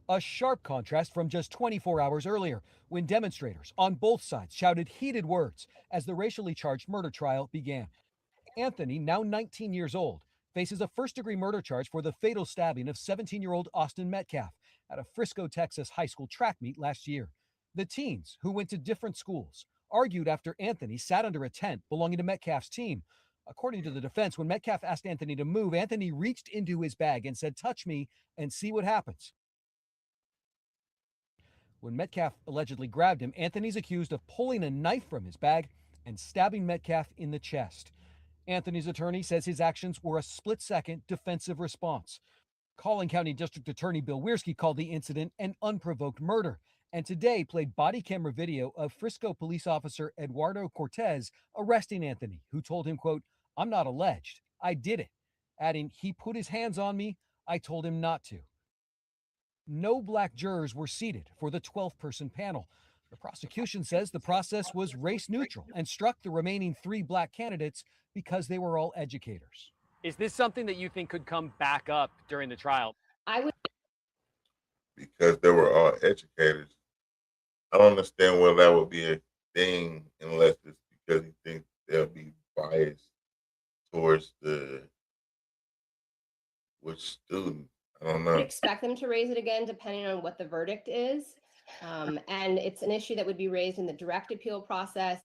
Speaker 10: A sharp contrast from just 24 hours earlier, when demonstrators on both sides shouted heated words as the racially charged murder trial began. Anthony, now 19 years old, faces a first-degree murder charge for the fatal stabbing of 17-year-old Austin Metcalf at a Frisco, Texas high school track meet last year. The teens, who went to different schools, argued after Anthony sat under a tent belonging to Metcalf's team. According to the defense, when Metcalf asked Anthony to move, Anthony reached into his bag and said, "Touch me and see what happens." When Metcalf allegedly grabbed him, Anthony's accused of pulling a knife from his bag and stabbing Metcalf in the chest. Anthony's attorney says his actions were a split-second defensive response. Collin County District Attorney Bill Wiersky called the incident an unprovoked murder, and today played body camera video of Frisco police officer Eduardo Cortez arresting Anthony, who told him, quote, "I'm not alleged. I did it," adding, "He put his hands on me. I told him not to." No black jurors were seated for the 12-person panel. The prosecution says the process was race neutral and struck the remaining 3 black candidates because they were all educators.
Speaker 11: Is this something that you think could come back up during the trial?
Speaker 1: Because they were all educators. I don't understand why that would be a thing unless it's because he thinks they'll be biased towards which student. I don't know.
Speaker 12: I'd expect them to raise it again depending on what the verdict is. And it's an issue that would be raised in the direct appeal process.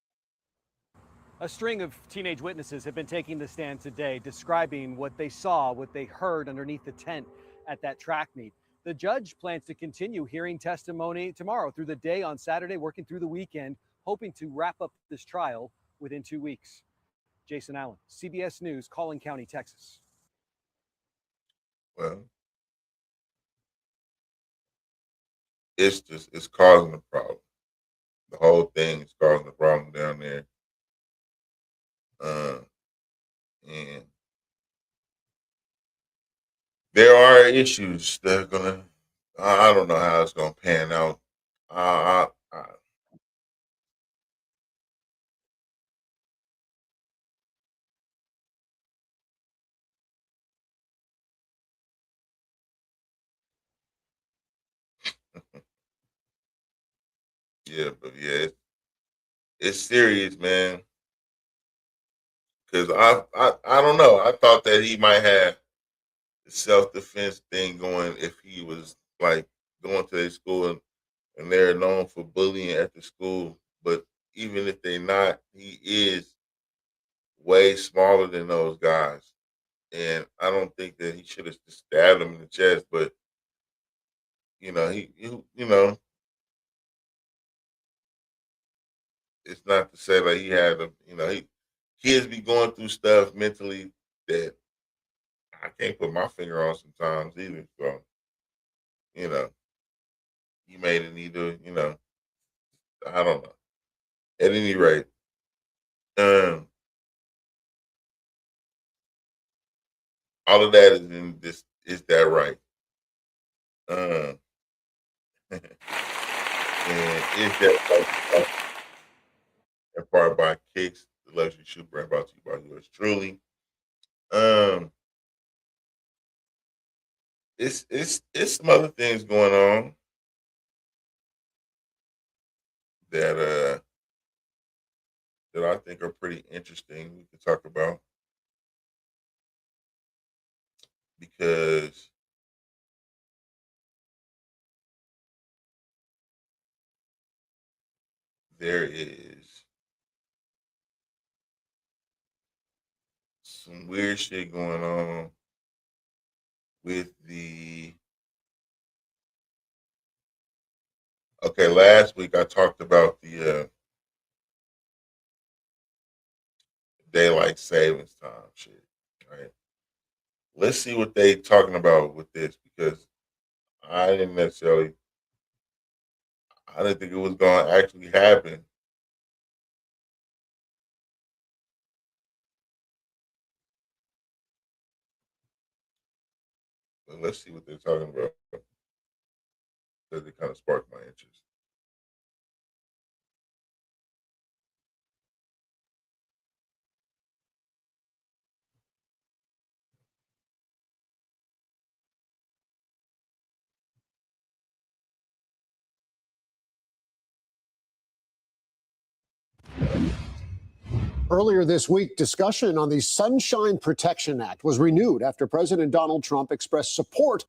Speaker 11: A string of teenage witnesses have been taking the stand today, describing what they saw, what they heard underneath the tent at that track meet. The judge plans to continue hearing testimony tomorrow through the day on Saturday, working through the weekend, hoping to wrap up this trial within 2 weeks. Jason Allen, CBS News, Collin County, Texas.
Speaker 1: Well, it's causing a problem. The whole thing is causing a problem down there. And there are issues that are gonna. I don't know how it's gonna pan out. Yeah, but yeah, it's serious, man. Because I don't know. I thought that he might have self-defense thing going if he was like going to a school and they're known for bullying at the school. But even if they're not, he is way smaller than those guys. And I don't think that he should have just stabbed him in the chest. But you know, it's not to say like he had a, kids be going through stuff mentally that I can't put my finger on sometimes either. So, you know, he made it either, I don't know. At any rate, um, all of that is in this. Is that right? Um, and is that right? And part by Kicks, the luxury shoe brand brought to you by yours truly. Um, it's some other things going on that that I think are pretty interesting. We can talk about because there is some weird shit going on with the. Okay, last week I talked about the daylight savings time shit. Right. Let's see what they talking about with this because I didn't necessarily. I didn't think it was going to actually happen. But let's see what they're talking about because it kind of sparked my interest.
Speaker 13: Earlier this week, discussion on the Sunshine Protection Act was renewed after President Donald Trump expressed support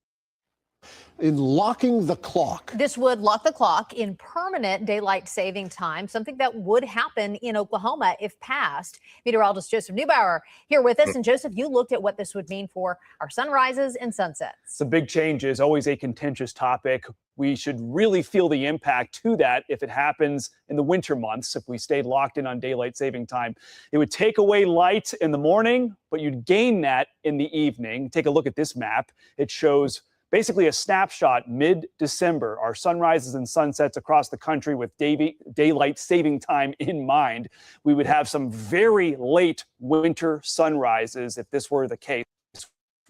Speaker 13: in locking the clock.
Speaker 14: This would lock the clock in permanent daylight saving time, something that would happen in Oklahoma if passed. Meteorologist Joseph Neubauer here with us. And Joseph, you looked at what this would mean for our sunrises and sunsets.
Speaker 15: Some big changes, always a contentious topic. We should really feel the impact to that if it happens in the winter months, if we stayed locked in on daylight saving time. It would take away light in the morning, but you'd gain that in the evening. Take a look at this map. It shows basically a snapshot mid-December, our sunrises and sunsets across the country with daylight saving time in mind. We would have some very late winter sunrises if this were the case.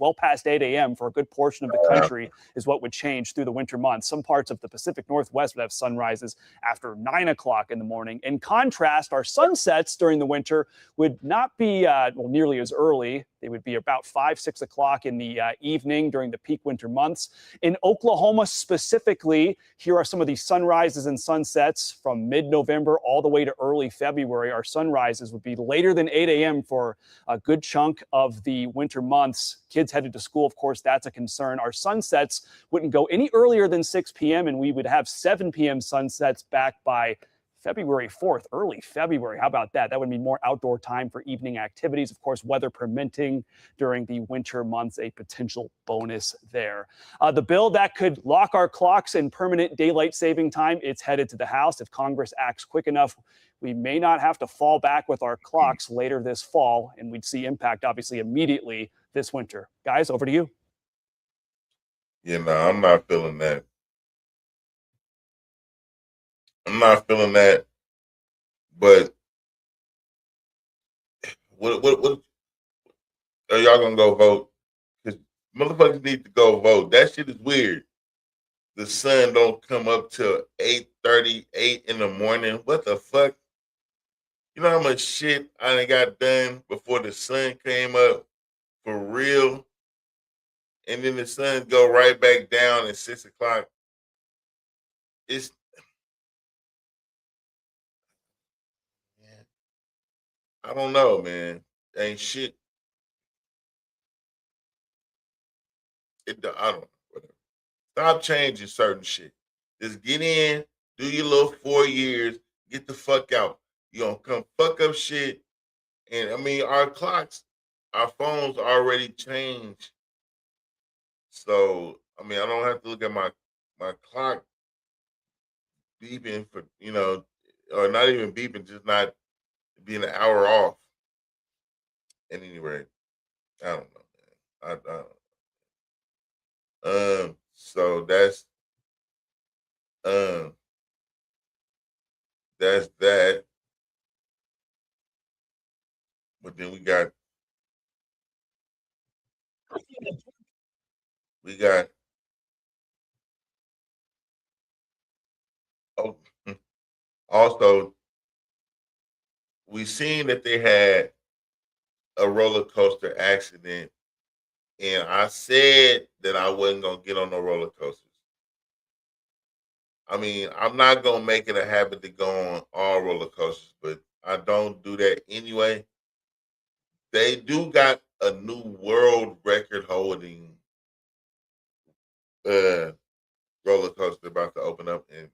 Speaker 15: Well past 8 a.m. for a good portion of the country is what would change through the winter months. Some parts of the Pacific Northwest would have sunrises after 9 o'clock in the morning. In contrast, our sunsets during the winter would not be nearly as early. They would be about 5, 6 o'clock in the evening during the peak winter months. In Oklahoma specifically, here are some of the sunrises and sunsets from mid-November all the way to early February. Our sunrises would be later than 8 a.m. for a good chunk of the winter months. Kids headed to school, of course, that's a concern. Our sunsets wouldn't go any earlier than 6 p.m., and we would have 7 p.m. sunsets back by February 4th, early February. How about that? That would mean more outdoor time for evening activities. Of course, weather permitting during the winter months, a potential bonus there. The bill that could lock our clocks in permanent daylight saving time, it's headed to the House. If Congress acts quick enough, we may not have to fall back with our clocks later this fall, and we'd see impact, obviously, immediately this winter. Guys, over to you.
Speaker 1: Yeah, no, I'm not feeling that. I'm not feeling that. But what are y'all gonna go vote? Because motherfuckers need to go vote. That shit is weird. The sun don't come up till 8:38 in the morning. What the fuck? You know how much shit I done got done before the sun came up for real? And then the sun go right back down at 6 o'clock. It's I don't know, man. Ain't shit. I don't know. Whatever. Stop changing certain shit. Just get in, do your little 4 years, get the fuck out. You don't come fuck up shit. And I mean, our clocks, our phones already changed. So I mean, I don't have to look at my clock beeping for or not even beeping, just not being an hour off. At any rate, I don't know, man. So um that's that. But then we got oh, also we seen that they had a roller coaster accident, and I said that I wasn't gonna get on no roller coasters. I mean, I'm not gonna make it a habit to go on all roller coasters, but I don't do that anyway. They do got a new world record holding uh roller coaster about to open up, and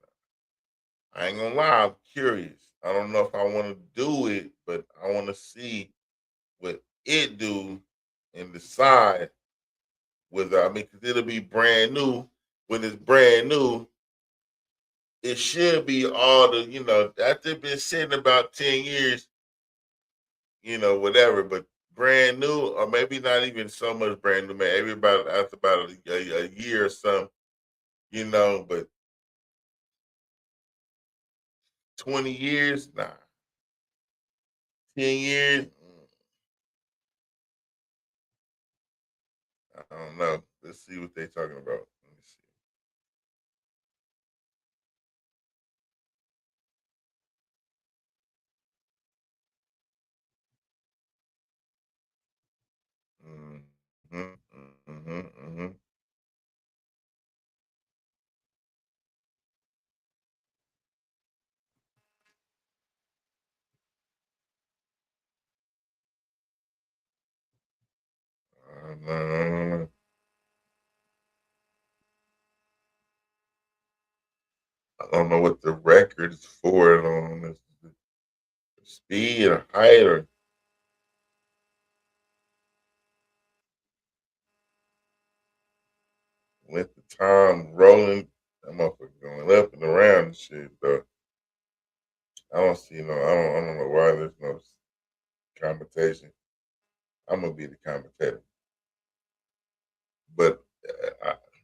Speaker 1: I ain't gonna lie, I'm curious. I don't know if I want to do it, but I want to see what it do and decide whether, I mean, because it'll be brand new. When it's brand new, it should be all the, after it's been sitting about 10 years, whatever, but brand new, or maybe not even so much brand new, man. Everybody after about a year or something, but 20 years, nah. 10 years, I don't know. Let's see what they're talking about. Let me see. Mm-hmm. I don't know what the record is for it on. Is it speed or height or length of time rolling. That motherfucker going up and around and shit. Though I don't see no. I don't know why there's no competition. I'm gonna be the commentator. But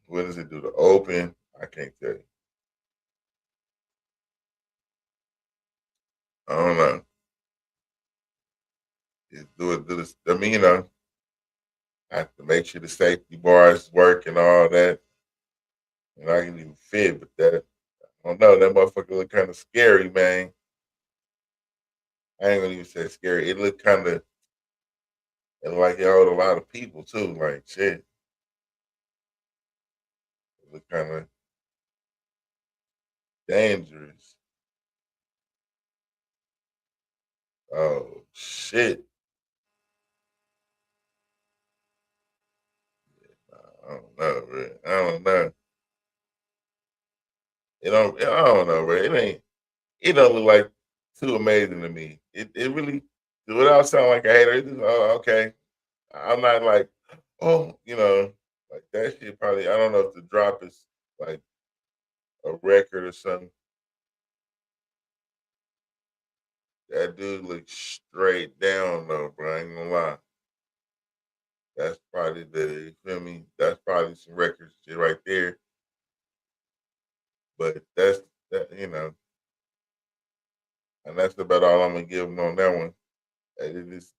Speaker 1: what does it do to open? I can't tell you. I don't know. Do it. Do this. I mean, I have to make sure the safety bars work and all that. And I can even fit, but that I don't know. That motherfucker look kind of scary, man. I ain't gonna even say scary. It looked kind of like it hold a lot of people too. Like shit. It looked kind of dangerous. Oh shit. I don't know, bro. I don't know. I don't know, bro. It ain't. It don't look like too amazing to me. It really, without sounding like a hater. It's just, oh, okay. I'm not like, oh, like that shit. Probably. I don't know if the drop is like a record or something. That dude looks straight down though, bro. I ain't gonna lie. That's probably you feel me? That's probably some record shit right there. But that's that, and that's about all I'm gonna give him on that one. And it is,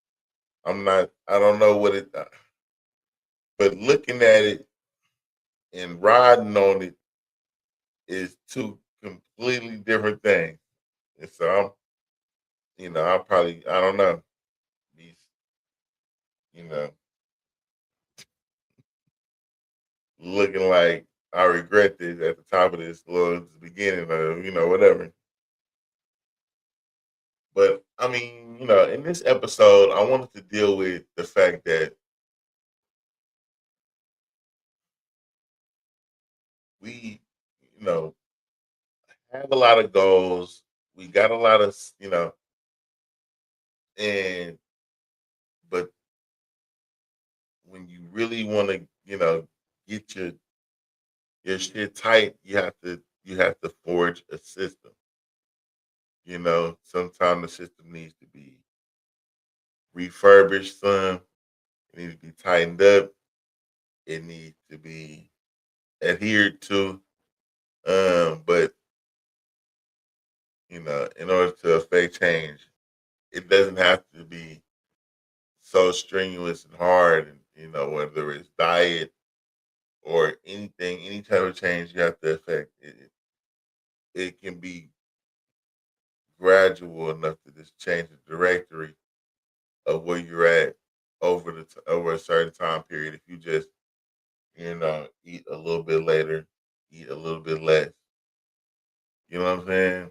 Speaker 1: I'm not, I don't know what it, but looking at it and riding on it is two completely different things. And so I'll probably, I don't know, be, you know, looking like I regret this at the top of this little beginning of, whatever. But I mean, in this episode, I wanted to deal with the fact that we, have a lot of goals. We got a lot of, and but when you really want to, get your shit tight, you have to forge a system. Sometimes the system needs to be refurbished, some it needs to be tightened up, it needs to be adhered to. But in order to affect change, it doesn't have to be so strenuous and hard. And whether it's diet or anything, any type of change you have to affect, it can be gradual enough to just change the directory of where you're at over a certain time period. If you just eat a little bit later, eat a little bit less, you know what I'm saying,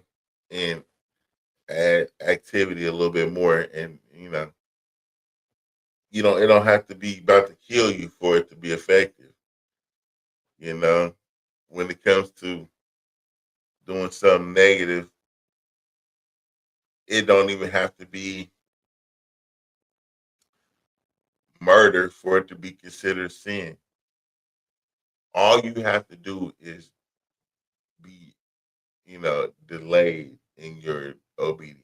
Speaker 1: and add activity a little bit more, and it don't have to be about to kill you for it to be effective. You know, when it comes to doing something negative, it don't even have to be murder for it to be considered sin. All you have to do is be, delayed in your obedience,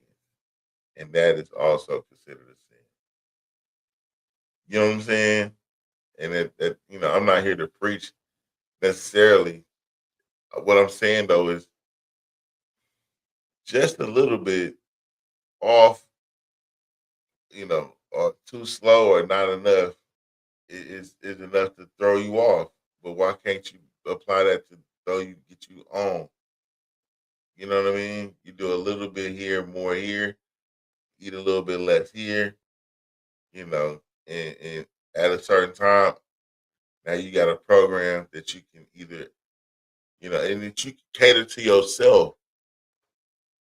Speaker 1: and that is also considered a sin. You know what I'm saying? And I'm not here to preach necessarily. What I'm saying though is just a little bit off, or too slow or not enough is enough to throw you off. But why can't you apply that to get you on? You know what I mean? You do a little bit here, more here, eat a little bit less here, and at a certain time, now you got a program that you can either, and that you can cater to yourself.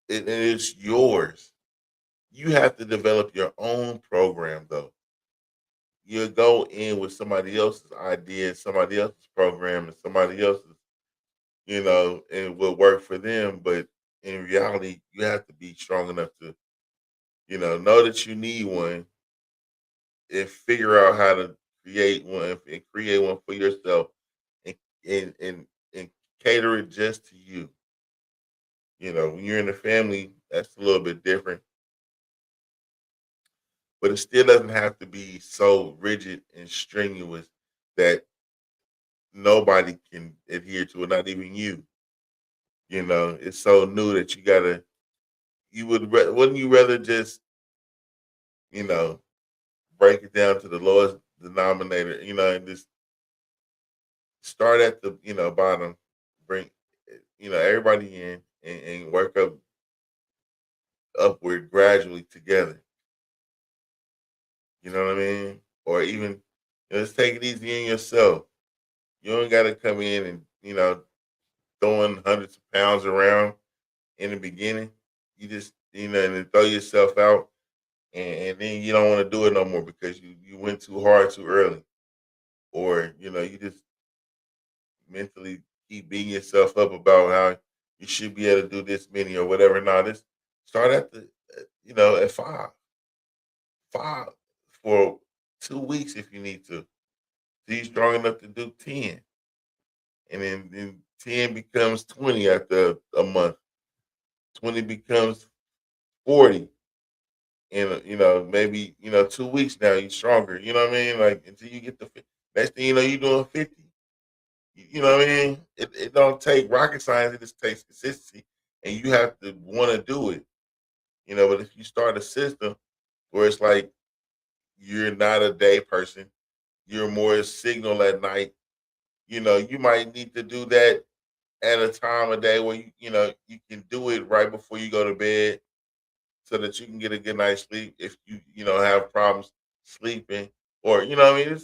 Speaker 1: And it's yours. You have to develop your own program though. You go in with somebody else's idea, somebody else's program, and somebody else's, and it will work for them. But in reality, you have to be strong enough to, know that you need one and figure out how to create one for yourself and and cater it just to you. When you're in a family, that's a little bit different, but it still doesn't have to be so rigid and strenuous that nobody can adhere to it, not even you. It's so new that wouldn't you rather just, you know, break it down to the lowest denominator, and just start at the, bottom, bring, everybody in and work upward gradually together. You know what I mean? Or even, just take it easy on yourself. You don't got to come in and, throwing hundreds of pounds around in the beginning. You just, and then throw yourself out, and then you don't want to do it no more because you went too hard too early. Or, you just mentally keep beating yourself up about how you should be able to do this many or whatever. Now, just start at at five for 2 weeks if you need to. So you're strong enough to do 10. And then 10 becomes 20 after a month. 20 becomes 40. And, maybe, 2 weeks now you're stronger. You know what I mean? Like until you get the next thing you know, you're doing 50. You know what I mean? It don't take rocket science, it just takes consistency. And you have to want to do it. But if you start a system where it's like you're not a day person, you're more a signal at night, you might need to do that at a time of day where you can do it right before you go to bed so that you can get a good night's sleep if you have problems sleeping, or what I mean,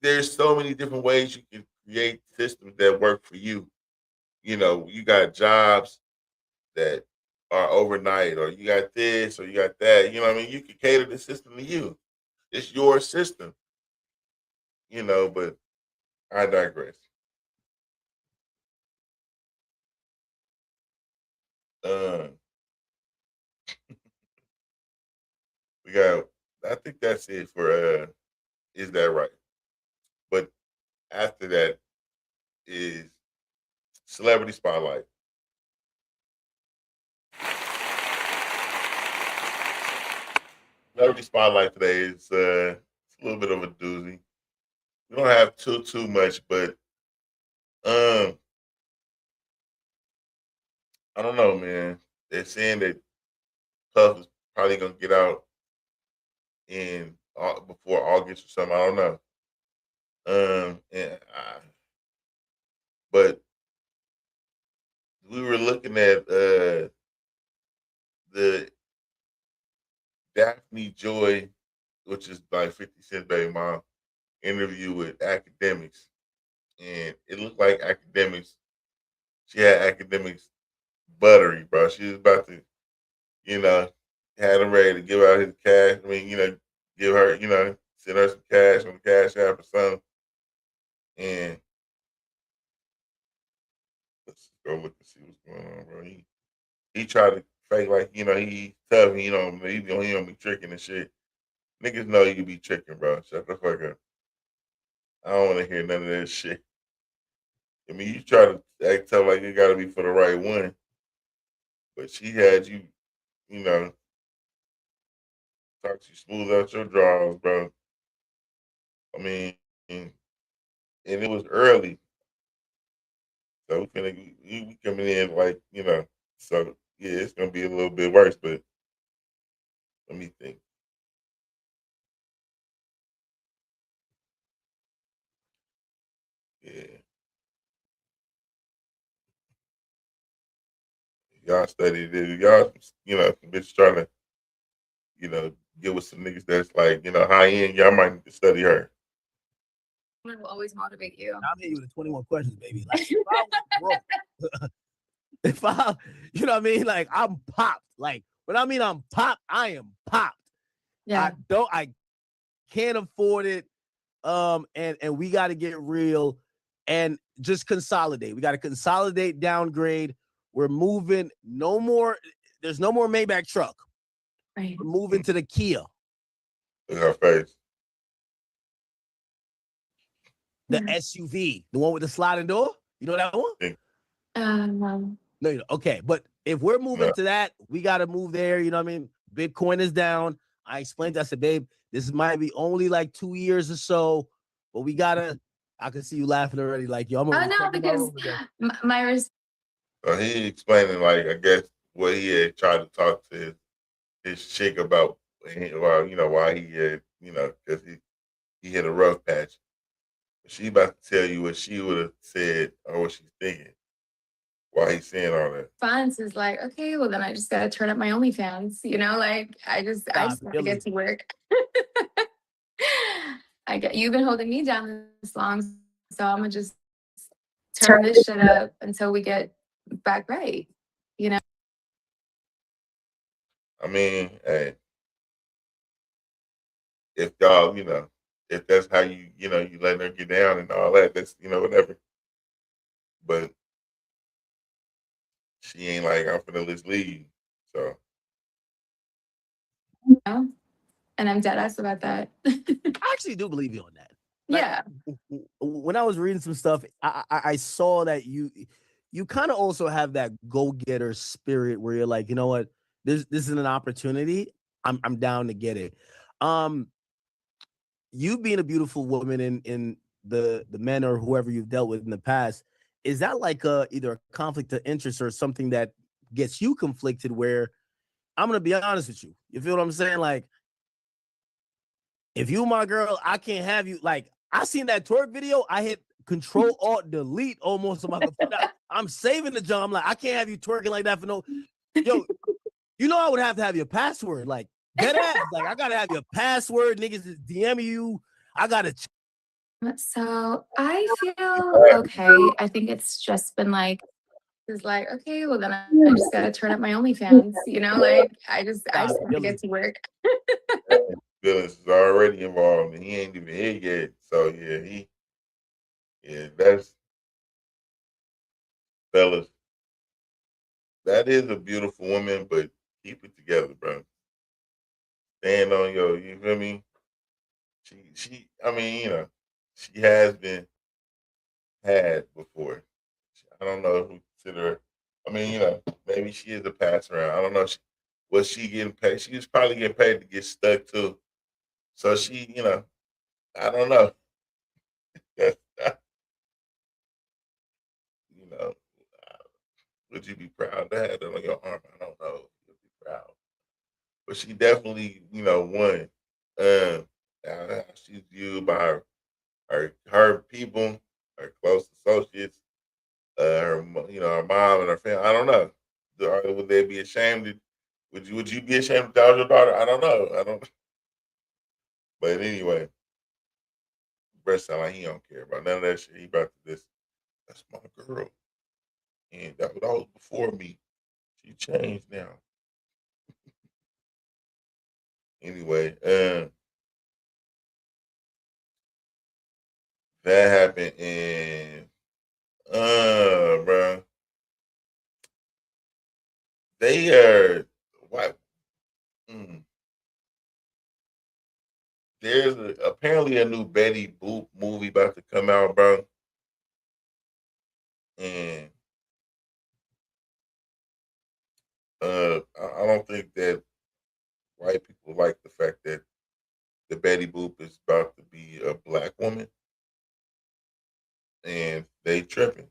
Speaker 1: there's so many different ways you can create systems that work for you. You got jobs that are overnight, or you got this, or you got that. You know what I mean? You can cater the system to you. It's your system. But I digress. We got. I think that's it for. Is that right? But after that is celebrity spotlight. Celebrity spotlight today is it's a little bit of a doozy. We don't have too much, but um, I don't know, man. They're saying that Puff is probably gonna get out in before August or something. I don't know. But we were looking at the Daphne Joy, which is like 50 Cent baby mom, interview with academics, and it looked like academics. She had academics buttery, bro. She was about to, you know, had him ready to give out his cash. I mean, give her, send her some cash on the cash app or something. And let's go look and see what's going on, bro. He tried to fake like, he tough, he don't be tricking and shit. Niggas know you be tricking, bro. Shut the fuck up. I don't want to hear none of that shit. I mean, you try to act tough like it got to be for the right one, but she had you, talk to you smooth out your drawers, bro. I mean, and it was early, so we coming in like, so yeah, it's gonna be a little bit worse, but let me think. Yeah. Y'all studied it. Y'all, bitch trying to, get with some niggas that's like, high end. Y'all might need to study her.
Speaker 16: I will always motivate you.
Speaker 17: I'm hitting you with 21 questions, baby. Like, if I was broke, if I, you know what I mean? Like, I'm popped. Like, when I mean I'm popped, I am popped.
Speaker 16: Yeah.
Speaker 17: I can't afford it. And we got to get real and just consolidate. We got to consolidate, downgrade. We're moving. No more. There's no more Maybach truck.
Speaker 16: Right.
Speaker 17: We're moving to the Kia.
Speaker 1: Look at her face.
Speaker 17: The SUV, the one with the sliding door. You know that one?
Speaker 16: No.
Speaker 17: No, you don't. Okay, but if we're moving to that, we got to move there. You know what I mean? Bitcoin is down. I explained. I said, babe, this might be only like 2 years or so, but we gotta. I can see you laughing already. Like, yo, I'm gonna.
Speaker 16: Oh no, because my
Speaker 1: He explaining like I guess what he had tried to talk to his chick about, why he had, because he hit a rough patch. She about to tell you what she would have said or what she's thinking. Why he's saying all that?
Speaker 16: response is like, okay, well then I just gotta turn up my OnlyFans. Like I just have to get to work. You've been holding me down this long, so I'm gonna just turn this shit up until we get back right.
Speaker 1: I mean, hey, if y'all, if that's how you letting her get down and all that, that's whatever. But she ain't like, I'm finna just leave. So
Speaker 16: And I'm dead ass about that.
Speaker 17: I actually do believe you on that.
Speaker 16: Yeah.
Speaker 17: When I was reading some stuff, I saw that you kind of also have that go-getter spirit where you're like, you know what, this is an opportunity. I'm down to get it. You being a beautiful woman in the men or whoever you've dealt with in the past, is that like either a conflict of interest or something that gets you conflicted where I'm gonna be honest with you? You feel what I'm saying? Like, if you my girl, I can't have you. Like, I seen that twerk video. I hit Control Alt Delete almost on my computer. I'm saving the job. I'm like, I can't have you twerking like that for no. Yo, I would have to have your password. Like, dead ass. Like, I gotta have your password. Niggas is DMing you. I gotta.
Speaker 16: So I feel okay. I think it's just been like, okay, well then I just gotta turn up my OnlyFans. Like I just have to get to work.
Speaker 1: Feelings is already involved and he ain't even here yet. So that's fellas. that is a beautiful woman, but keep it together, bro. Stand on your, you feel me? I mean, she has been had before. I don't know if we consider her. I mean, maybe she is a pass around. I don't know. Was she getting paid? She was probably getting paid to get stuck too. So she, I don't know. you know, would you be proud to have that on your arm? I don't know. You'd be proud. But she definitely, won. How she's viewed by her people, her close associates, her mom and her family. I don't know. Would they be ashamed? Would you be ashamed to tell your daughter? I don't know. I don't. But anyway, Brett sound like he don't care about none of that shit. He about to this. That's my girl, and that was before me. She changed now. Anyway, that happened in bro. They are what? There's apparently a new Betty Boop movie about to come out, bro. And I don't think that white people like the fact that the Betty Boop is about to be a black woman, and they tripping.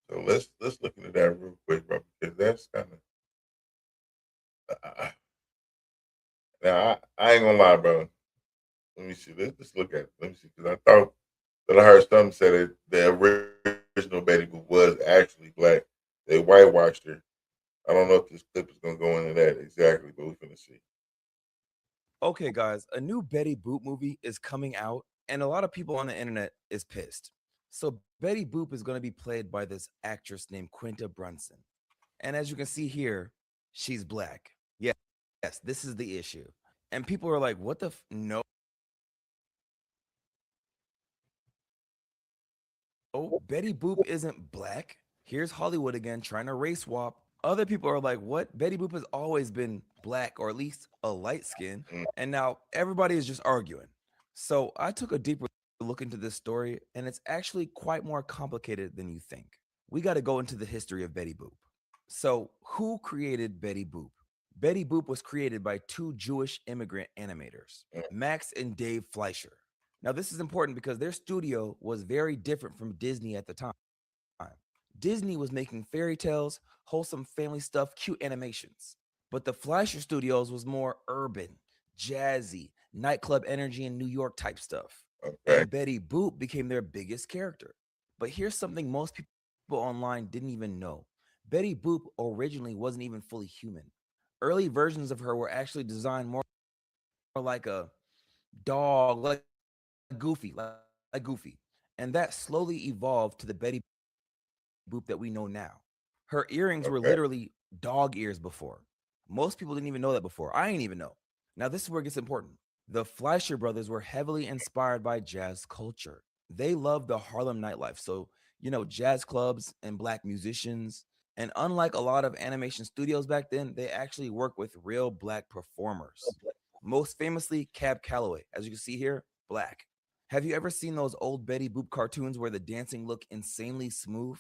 Speaker 1: So let's look into that real quick, bro, because that's kind of now I ain't gonna lie, bro. Let me see. Let's look at it. Let me see, because I thought that I heard something say that the original Betty Boop was actually black. They whitewashed her. I don't know if this clip is gonna go into that exactly, but we're gonna see.
Speaker 18: Okay, guys, a new Betty Boop movie is coming out, and a lot of people on the internet is pissed. So Betty Boop is going to be played by this actress named Quinta Brunson. And as you can see here, she's black. Yes, this is the issue. And people are like, what the no. Oh, Betty Boop isn't black. Here's Hollywood again trying to race swap. Other people are like, what? Betty Boop has always been black, or at least a light skin. And now everybody is just arguing. So I took a deeper look into this story, and it's actually quite more complicated than you think. We got to go into the history of Betty Boop. So who created Betty Boop? Betty Boop was created by two Jewish immigrant animators, Max and Dave Fleischer. Now, this is important because their studio was very different from Disney at the time. Disney was making fairy tales, wholesome family stuff, cute animations. But the Fleischer Studios was more urban, jazzy, nightclub energy, and New York type stuff.
Speaker 1: Okay.
Speaker 18: And Betty Boop became their biggest character. But here's something most people online didn't even know. Betty Boop originally wasn't even fully human. Early versions of her were actually designed more like a dog, like Goofy. And that slowly evolved to the Betty Boop that we know now. Her earrings were literally dog ears before. Most people didn't even know that before. I ain't even know. Now, this is where it gets important. The Fleischer brothers were heavily inspired by jazz culture. They loved the Harlem nightlife. So, jazz clubs and black musicians. And unlike a lot of animation studios back then, they actually work with real black performers. Most famously, Cab Calloway. As you can see here, black. Have you ever seen those old Betty Boop cartoons where the dancing looked insanely smooth?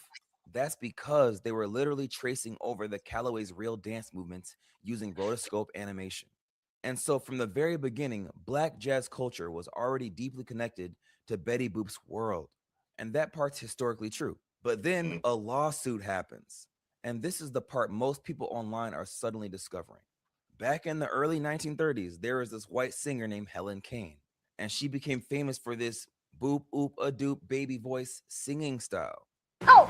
Speaker 18: That's because they were literally tracing over the Calloway's real dance movements using rotoscope animation. And so from the very beginning, black jazz culture was already deeply connected to Betty Boop's world. And that part's historically true. But then a lawsuit happens. And this is the part most people online are suddenly discovering. Back in the early 1930s, there was this white singer named Helen Kane. And she became famous for this boop, oop, a doop, baby voice singing style.
Speaker 19: Oh,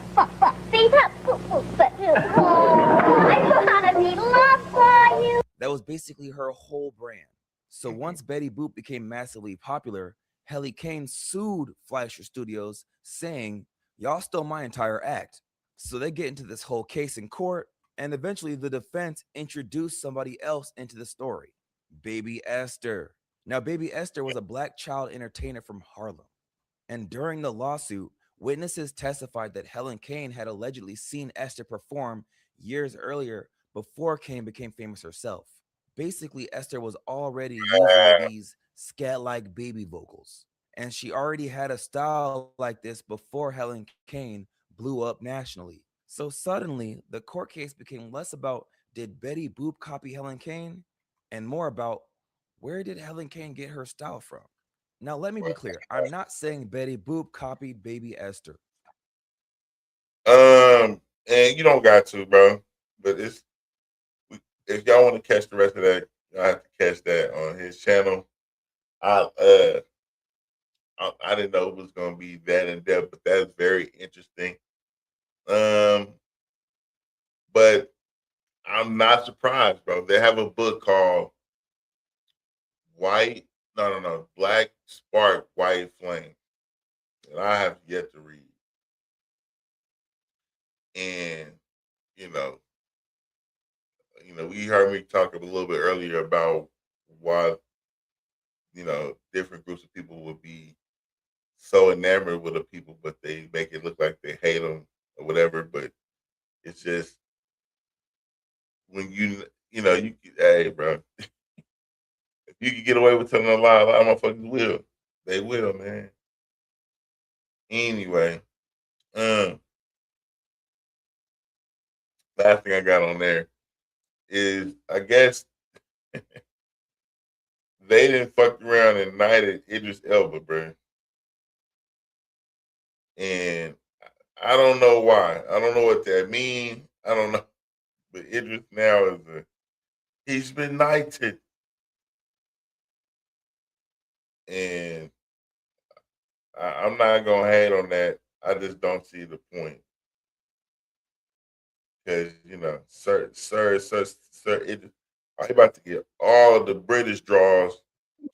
Speaker 19: beep up, poop, poop, but I know how to be loved for you.
Speaker 18: That was basically her whole brand. So once Betty Boop became massively popular, Helen Kane sued Fleischer Studios, saying, y'all stole my entire act. So they get into this whole case in court, and eventually the defense introduced somebody else into the story, Baby Esther. Now, Baby Esther was a black child entertainer from Harlem. And during the lawsuit, Witnesses testified that Helen Kane had allegedly seen Esther perform years earlier before Kane became famous herself. Basically, Esther was already using these scat-like baby vocals, and she already had a style like this before Helen Kane blew up nationally. So suddenly, the court case became less about did Betty Boop copy Helen Kane and more about where did Helen Kane get her style from? Now, let me be clear. I'm not saying Betty Boop copied Baby Esther.
Speaker 1: And you don't got to, bro. But if y'all want to catch the rest of that, y'all have to catch that on his channel. I didn't know it was gonna be that in depth, but that's very interesting. But I'm not surprised, bro. They have a book called Black Spark, White Flame, that I have yet to read. And we heard me talk a little bit earlier about why different groups of people would be so enamored with the people, but they make it look like they hate them or whatever. But it's just when hey, bro, if you can get away with telling a lie, a lot of motherfuckers will. They will, man. Anyway, last thing I got on there is I guess they didn't fuck around and knighted Idris Elba, bro. And I don't know why. I don't know what that means. I don't know. But Idris now he's been knighted. And I'm not gonna hate on that. I just don't see the point. Because Sir Idris, I'm about to get all the British draws.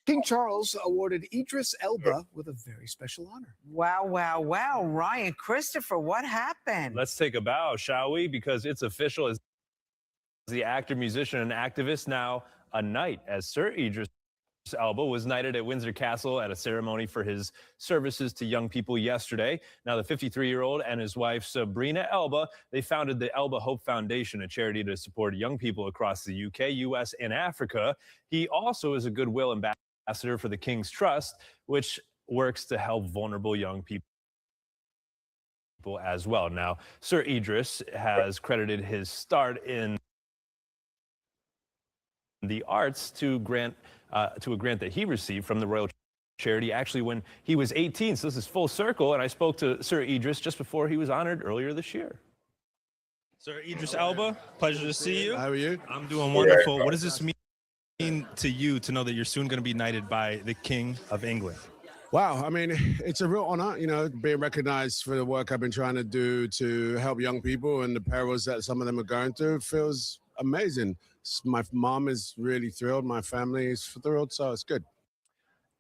Speaker 13: King Charles awarded Idris Elba with a very special honor.
Speaker 20: Wow, wow, wow. Ryan, Christopher, what happened?
Speaker 21: Let's take a bow, shall we? Because it's official. As the actor, musician, and activist, now a knight, as Sir Idris Elba was knighted at Windsor Castle at a ceremony for his services to young people yesterday. Now, the 53-year-old and his wife, Sabrina Elba, they founded the Elba Hope Foundation, a charity to support young people across the UK, US, and Africa. He also is a goodwill ambassador for the King's Trust, which works to help vulnerable young people as well. Now, Sir Idris has credited his start in the arts to a grant that he received from the Royal Charity actually when he was 18. So this is full circle, and I spoke to Sir Idris just before he was honored earlier this year.
Speaker 22: Sir Idris Elba, pleasure to see you.
Speaker 13: How are you?
Speaker 22: I'm doing wonderful. What does this mean to you to know that you're soon going to be knighted by the King of England?
Speaker 13: Wow, I mean, it's a real honor, being recognized for the work I've been trying to do to help young people and the perils that some of them are going through. Feels amazing. My mom is really thrilled. My family is thrilled, so it's good.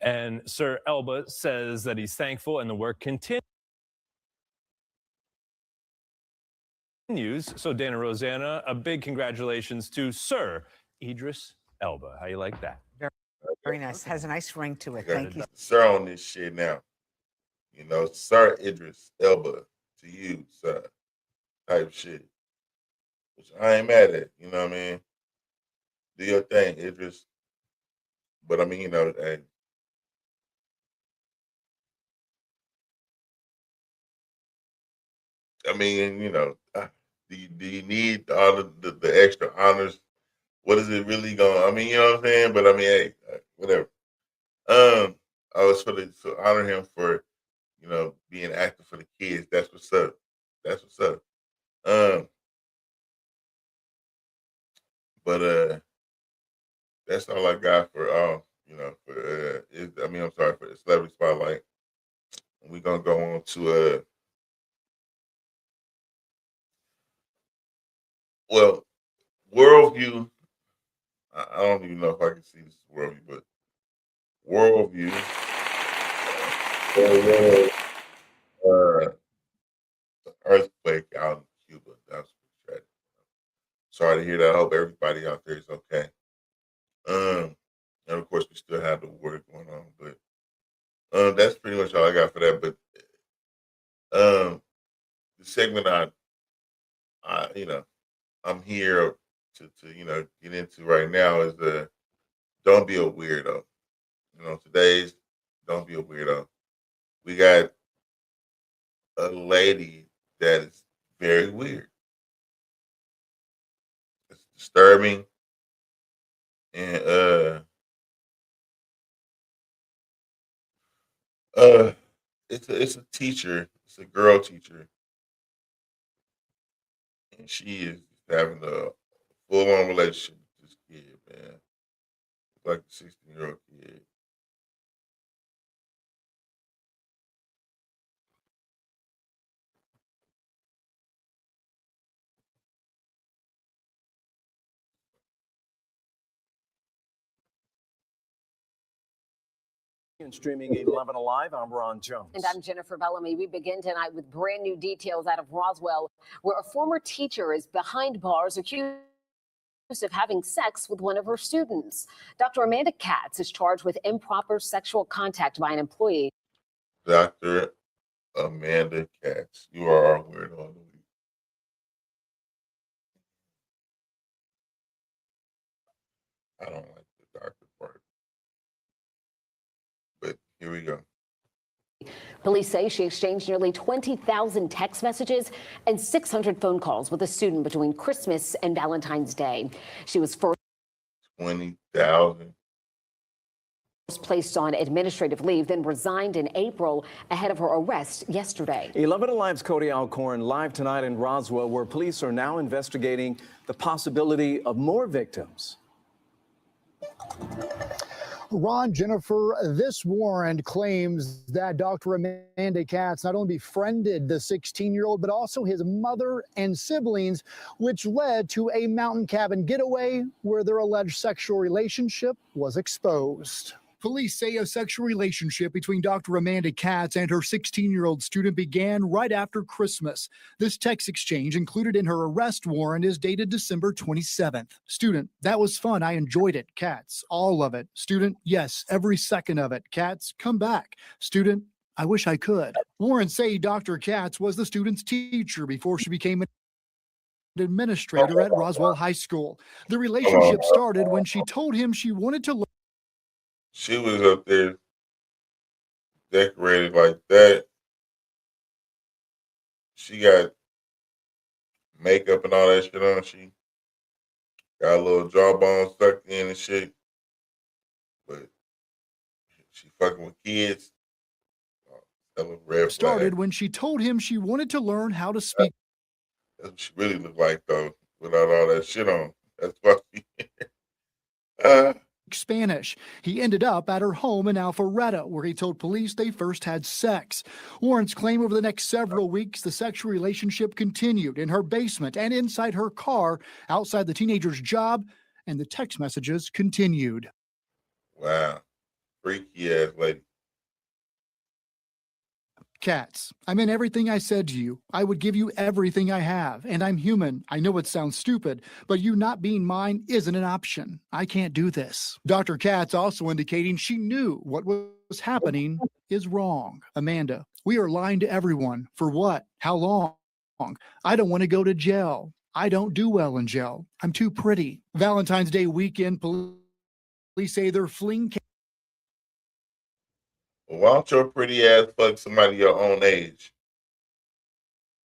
Speaker 21: And Sir Elba says that he's thankful and the work continues. So Dana Rosanna, a big congratulations to Sir Idris Elba. How you like that?
Speaker 20: Very nice. Has a nice ring to it. Thank you.
Speaker 1: Sir on this shit now. Sir Idris Elba to you, sir. Type shit. Which I ain't mad at. You know what I mean? Do your thing, Idris. But I mean, hey. I mean, do you need all the extra honors? What is it really going? I mean, you know what I'm saying. But I mean, hey, whatever. I was to honor him for, being active for the kids. That's what's up. That's what's up. But that's all I got for I'm sorry, for the celebrity spotlight. We're gonna go on to worldview. I don't even know if I can see this worldview, but worldview. Earthquake out in Cuba. That's tragic. Sorry to hear that. I hope everybody out there is okay. And of course, we still have the war going on, but that's pretty much all I got for that. But The segment I'm here to get into right now is don't be a weirdo. Today's don't be a weirdo. We got a lady that is very weird. It's disturbing, and it's a teacher. It's a girl teacher, and she is having a full-on relationship with this kid, man. It's like a 16-year-old kid.
Speaker 2: And streaming 11 Alive, I'm Ron Jones.
Speaker 3: And I'm Jennifer Bellamy. We begin tonight with brand new details out of Roswell, where a former teacher is behind bars accused of having sex with one of her students. Dr. Amanda Katz is charged with improper sexual contact by an employee.
Speaker 1: Dr. Amanda Katz, you are our weirdo of the week. I don't like the doctor part, but here we go.
Speaker 3: Police say she exchanged nearly 20,000 text messages and 600 phone calls with a student between Christmas and Valentine's Day. She was first
Speaker 1: 20,000.
Speaker 3: placed on administrative leave, then resigned in April ahead of her arrest yesterday.
Speaker 2: 11 Alive's Cody Alcorn live tonight in Roswell, where police are now investigating the possibility of more victims.
Speaker 23: Ron, Jennifer, this warrant claims that Dr. Amanda Katz not only befriended the 16-year-old, but also his mother and siblings, which led to a mountain cabin getaway where their alleged sexual relationship was exposed. Police say a sexual relationship between Dr. Amanda Katz and her 16-year-old student began right after Christmas. This text exchange included in her arrest warrant is dated December 27th. Student, that was fun. I enjoyed it. Katz, all of it. Student, yes, every second of it. Katz, come back. Student, I wish I could. Warrants say Dr. Katz was the student's teacher before she became an administrator at Roswell High School. The relationship started when she told him she wanted to learn.
Speaker 1: She was up there decorated like that. She got makeup and all that shit on. She got a little jawbone stuck in and shit. But she fucking with kids. That was red
Speaker 23: Started
Speaker 1: flag.
Speaker 23: when she told him she wanted to learn how to speak
Speaker 1: That's what she really looked like, though, without all that shit on. That's why she...
Speaker 23: Spanish. He ended up at her home in Alpharetta, where he told police they first had sex. Warrants claim over the next several weeks, the sexual relationship continued in her basement and inside her car, outside the teenager's job, and the text messages continued.
Speaker 1: Wow. Freaky ass lady.
Speaker 23: Katz, I meant everything I said to you. I would give you everything I have, and I'm human. I know it sounds stupid, but you not being mine isn't an option. I can't do this. Dr. Katz also indicating she knew what was happening is wrong. Amanda, we are lying to everyone. For what? How long? I don't want to go to jail. I don't do well in jail. I'm too pretty. Valentine's Day weekend, police say they're fleeing.
Speaker 1: Why don't your pretty ass fuck somebody your own age?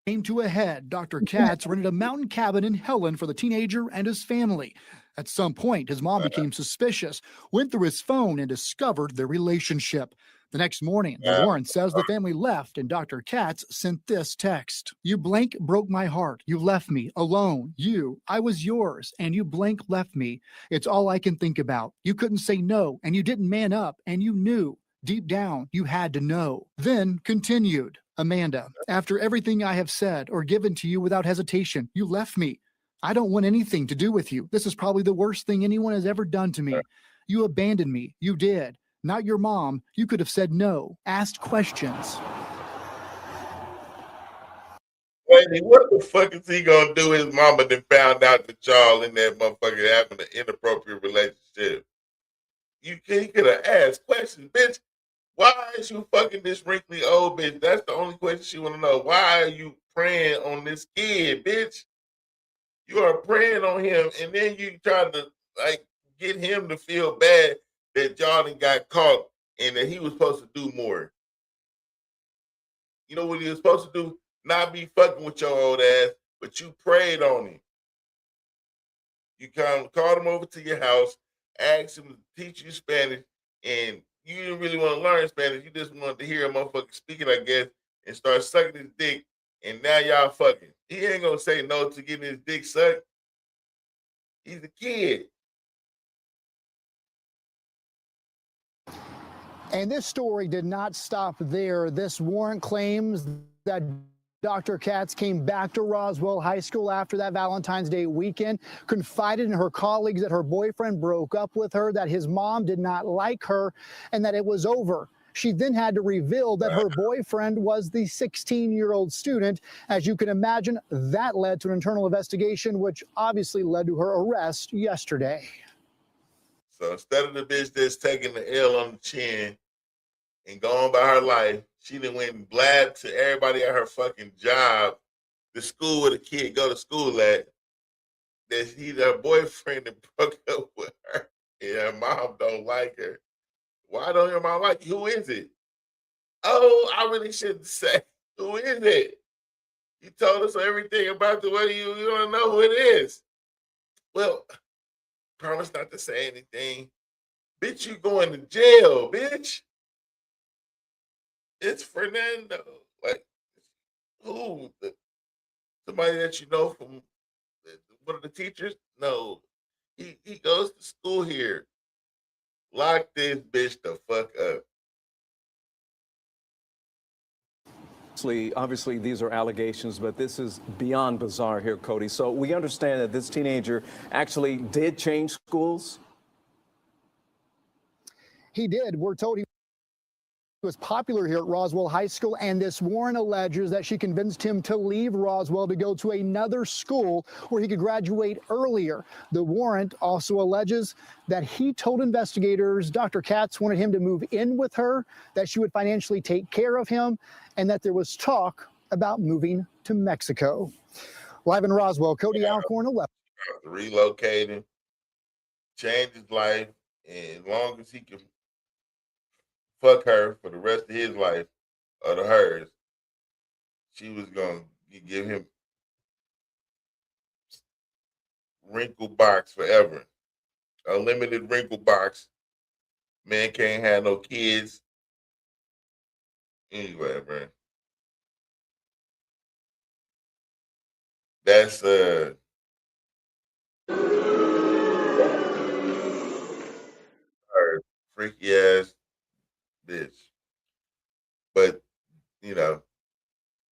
Speaker 23: Came to a head. Dr. Katz rented a mountain cabin in Helen for the teenager and his family. At some point, his mom became suspicious, went through his phone and discovered their relationship. The next morning, the warrant says the family left and Dr. Katz sent this text. You blank broke my heart. You left me alone. I was yours, and you blank left me. It's all I can think about. You couldn't say no, and you didn't man up, and you knew. Deep down, you had to know. Then continued. Amanda, after everything I have said or given to you without hesitation, you left me. I don't want anything to do with you. This is probably the worst thing anyone has ever done to me. You abandoned me. You did. Not your mom. You could have said no, asked questions.
Speaker 1: Lady, what the fuck is he gonna do? His mama then found out that y'all in that motherfucker having an inappropriate relationship. He could have asked questions, bitch. Why is you fucking this wrinkly old bitch? That's the only question she want to know. Why are you preying on this kid, bitch? You are preying on him, and then you try to like get him to feel bad that Jordan got caught and that he was supposed to do more. You know what he was supposed to do? Not be fucking with your old ass, but you preyed on him. You called him over to your house, asked him to teach you Spanish, and you didn't really want to learn Spanish. You just wanted to hear a motherfucker speaking, I guess, and start sucking his dick. And now y'all fucking. He ain't gonna say no to getting his dick sucked. He's a kid.
Speaker 23: And this story did not stop there. This warrant claims that Dr. Katz came back to Roswell High School after that Valentine's Day weekend, confided in her colleagues that her boyfriend broke up with her, that his mom did not like her, and that it was over. She then had to reveal that her boyfriend was the 16-year-old student. As you can imagine, that led to an internal investigation, which obviously led to her arrest yesterday.
Speaker 1: So instead of the bitch that's taking the L on the chin and going by her life, she done went and blabbed to everybody at her fucking job, the school where the kid go to school at, that her boyfriend that broke up with her and her mom don't like her. Why don't your mom like you? Who is it? Oh, I really shouldn't say. Who is it? You told us everything about the way you don't know who it is. Well, promise not to say anything. Bitch, you going to jail, bitch. It's Fernando. Like, who? Somebody that you know from one of the teachers? No. He goes to school here. Lock this bitch the fuck up.
Speaker 2: Obviously, these are allegations, but this is beyond bizarre here, Cody. So we understand that this teenager actually did change schools?
Speaker 23: He did. We're told he was popular here at Roswell High School, and this warrant alleges that she convinced him to leave Roswell to go to another school where he could graduate earlier. The warrant also alleges that he told investigators Dr. Katz wanted him to move in with her, that she would financially take care of him, and that there was talk about moving to Mexico. Live in Roswell, Cody Alcorn, 11.
Speaker 1: Relocating, change his life, and as long as he can fuck her for the rest of his life or to hers, she was gonna give him wrinkle box forever. Unlimited wrinkle box. Man can't have no kids. Anyway, man. That's her freaky ass bitch. But you know,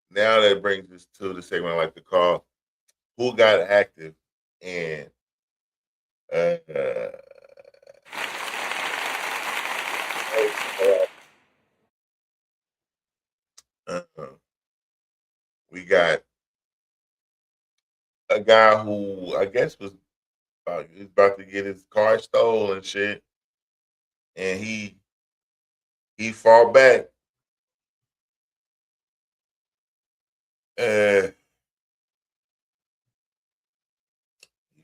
Speaker 1: now that brings us to the segment I like to call "Who Got Active," and we got a guy who I guess was about to get his car stolen and shit, and he fought back. He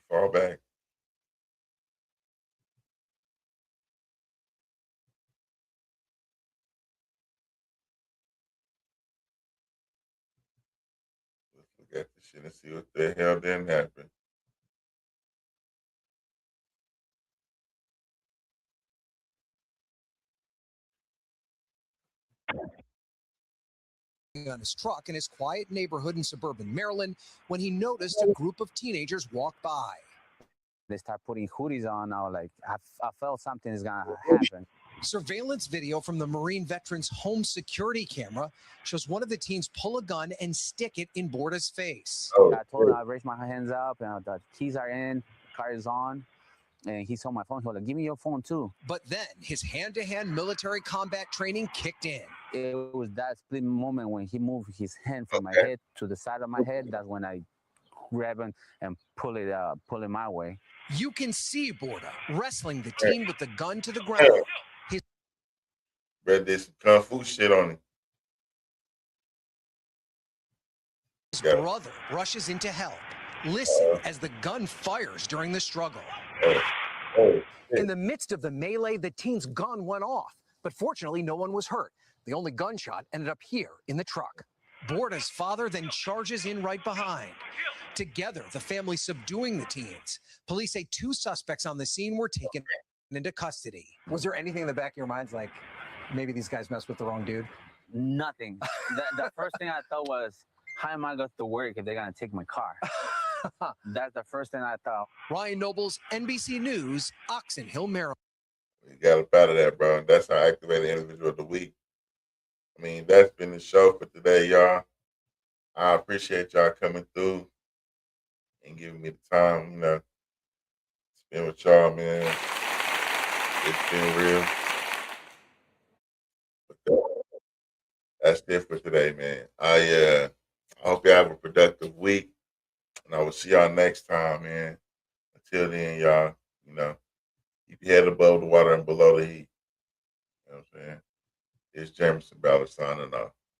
Speaker 1: fought back. Let's look at this shit and see what the hell didn't happen.
Speaker 4: On his truck in his quiet neighborhood in suburban Maryland when he noticed a group of teenagers walk by.
Speaker 5: They start putting hoodies on. I was like, I felt something is going to happen.
Speaker 4: Surveillance video from the Marine veteran's home security camera shows one of the teens pull a gun and stick it in Borda's face.
Speaker 5: I told him I raised my hands up and the keys are in, car is on. And he saw my phone. He was like, give me your phone too.
Speaker 4: But then his hand-to-hand military combat training kicked in.
Speaker 5: It was that split moment when he moved his hand from my head to the side of my head. That's when I grab him and pull it my way.
Speaker 4: You can see Borda wrestling the teen with the gun to the ground.
Speaker 1: Brett did some kung fu shit on him.
Speaker 4: His brother rushes in to help. Listen as the gun fires during the struggle.
Speaker 6: In the midst of the melee, the teen's gun went off, but fortunately, no one was hurt. The only gunshot ended up here in the truck.
Speaker 4: Borda's father then charges in right behind. Together, the family subduing the teens. Police say 2 suspects on the scene were taken into custody.
Speaker 6: Was there anything in the back of your minds like maybe these guys messed with the wrong dude?
Speaker 5: Nothing. The first thing I thought was, how am I going to work if they're going to take my car? That's the first thing I thought.
Speaker 4: Ryan Nobles, NBC News, Oxon Hill, Maryland.
Speaker 1: We got up out of that, bro. And that's our activated individual of the week. I mean, that's been the show for today, y'all. I appreciate y'all coming through and giving me the time, to spend with y'all, man. It's been real. But that's it for today, man. I hope y'all have a productive week. And I will see y'all next time, man. Until then, y'all, keep your head above the water and below the heat. You know what I'm saying? It's Jamerson Ballard signing off.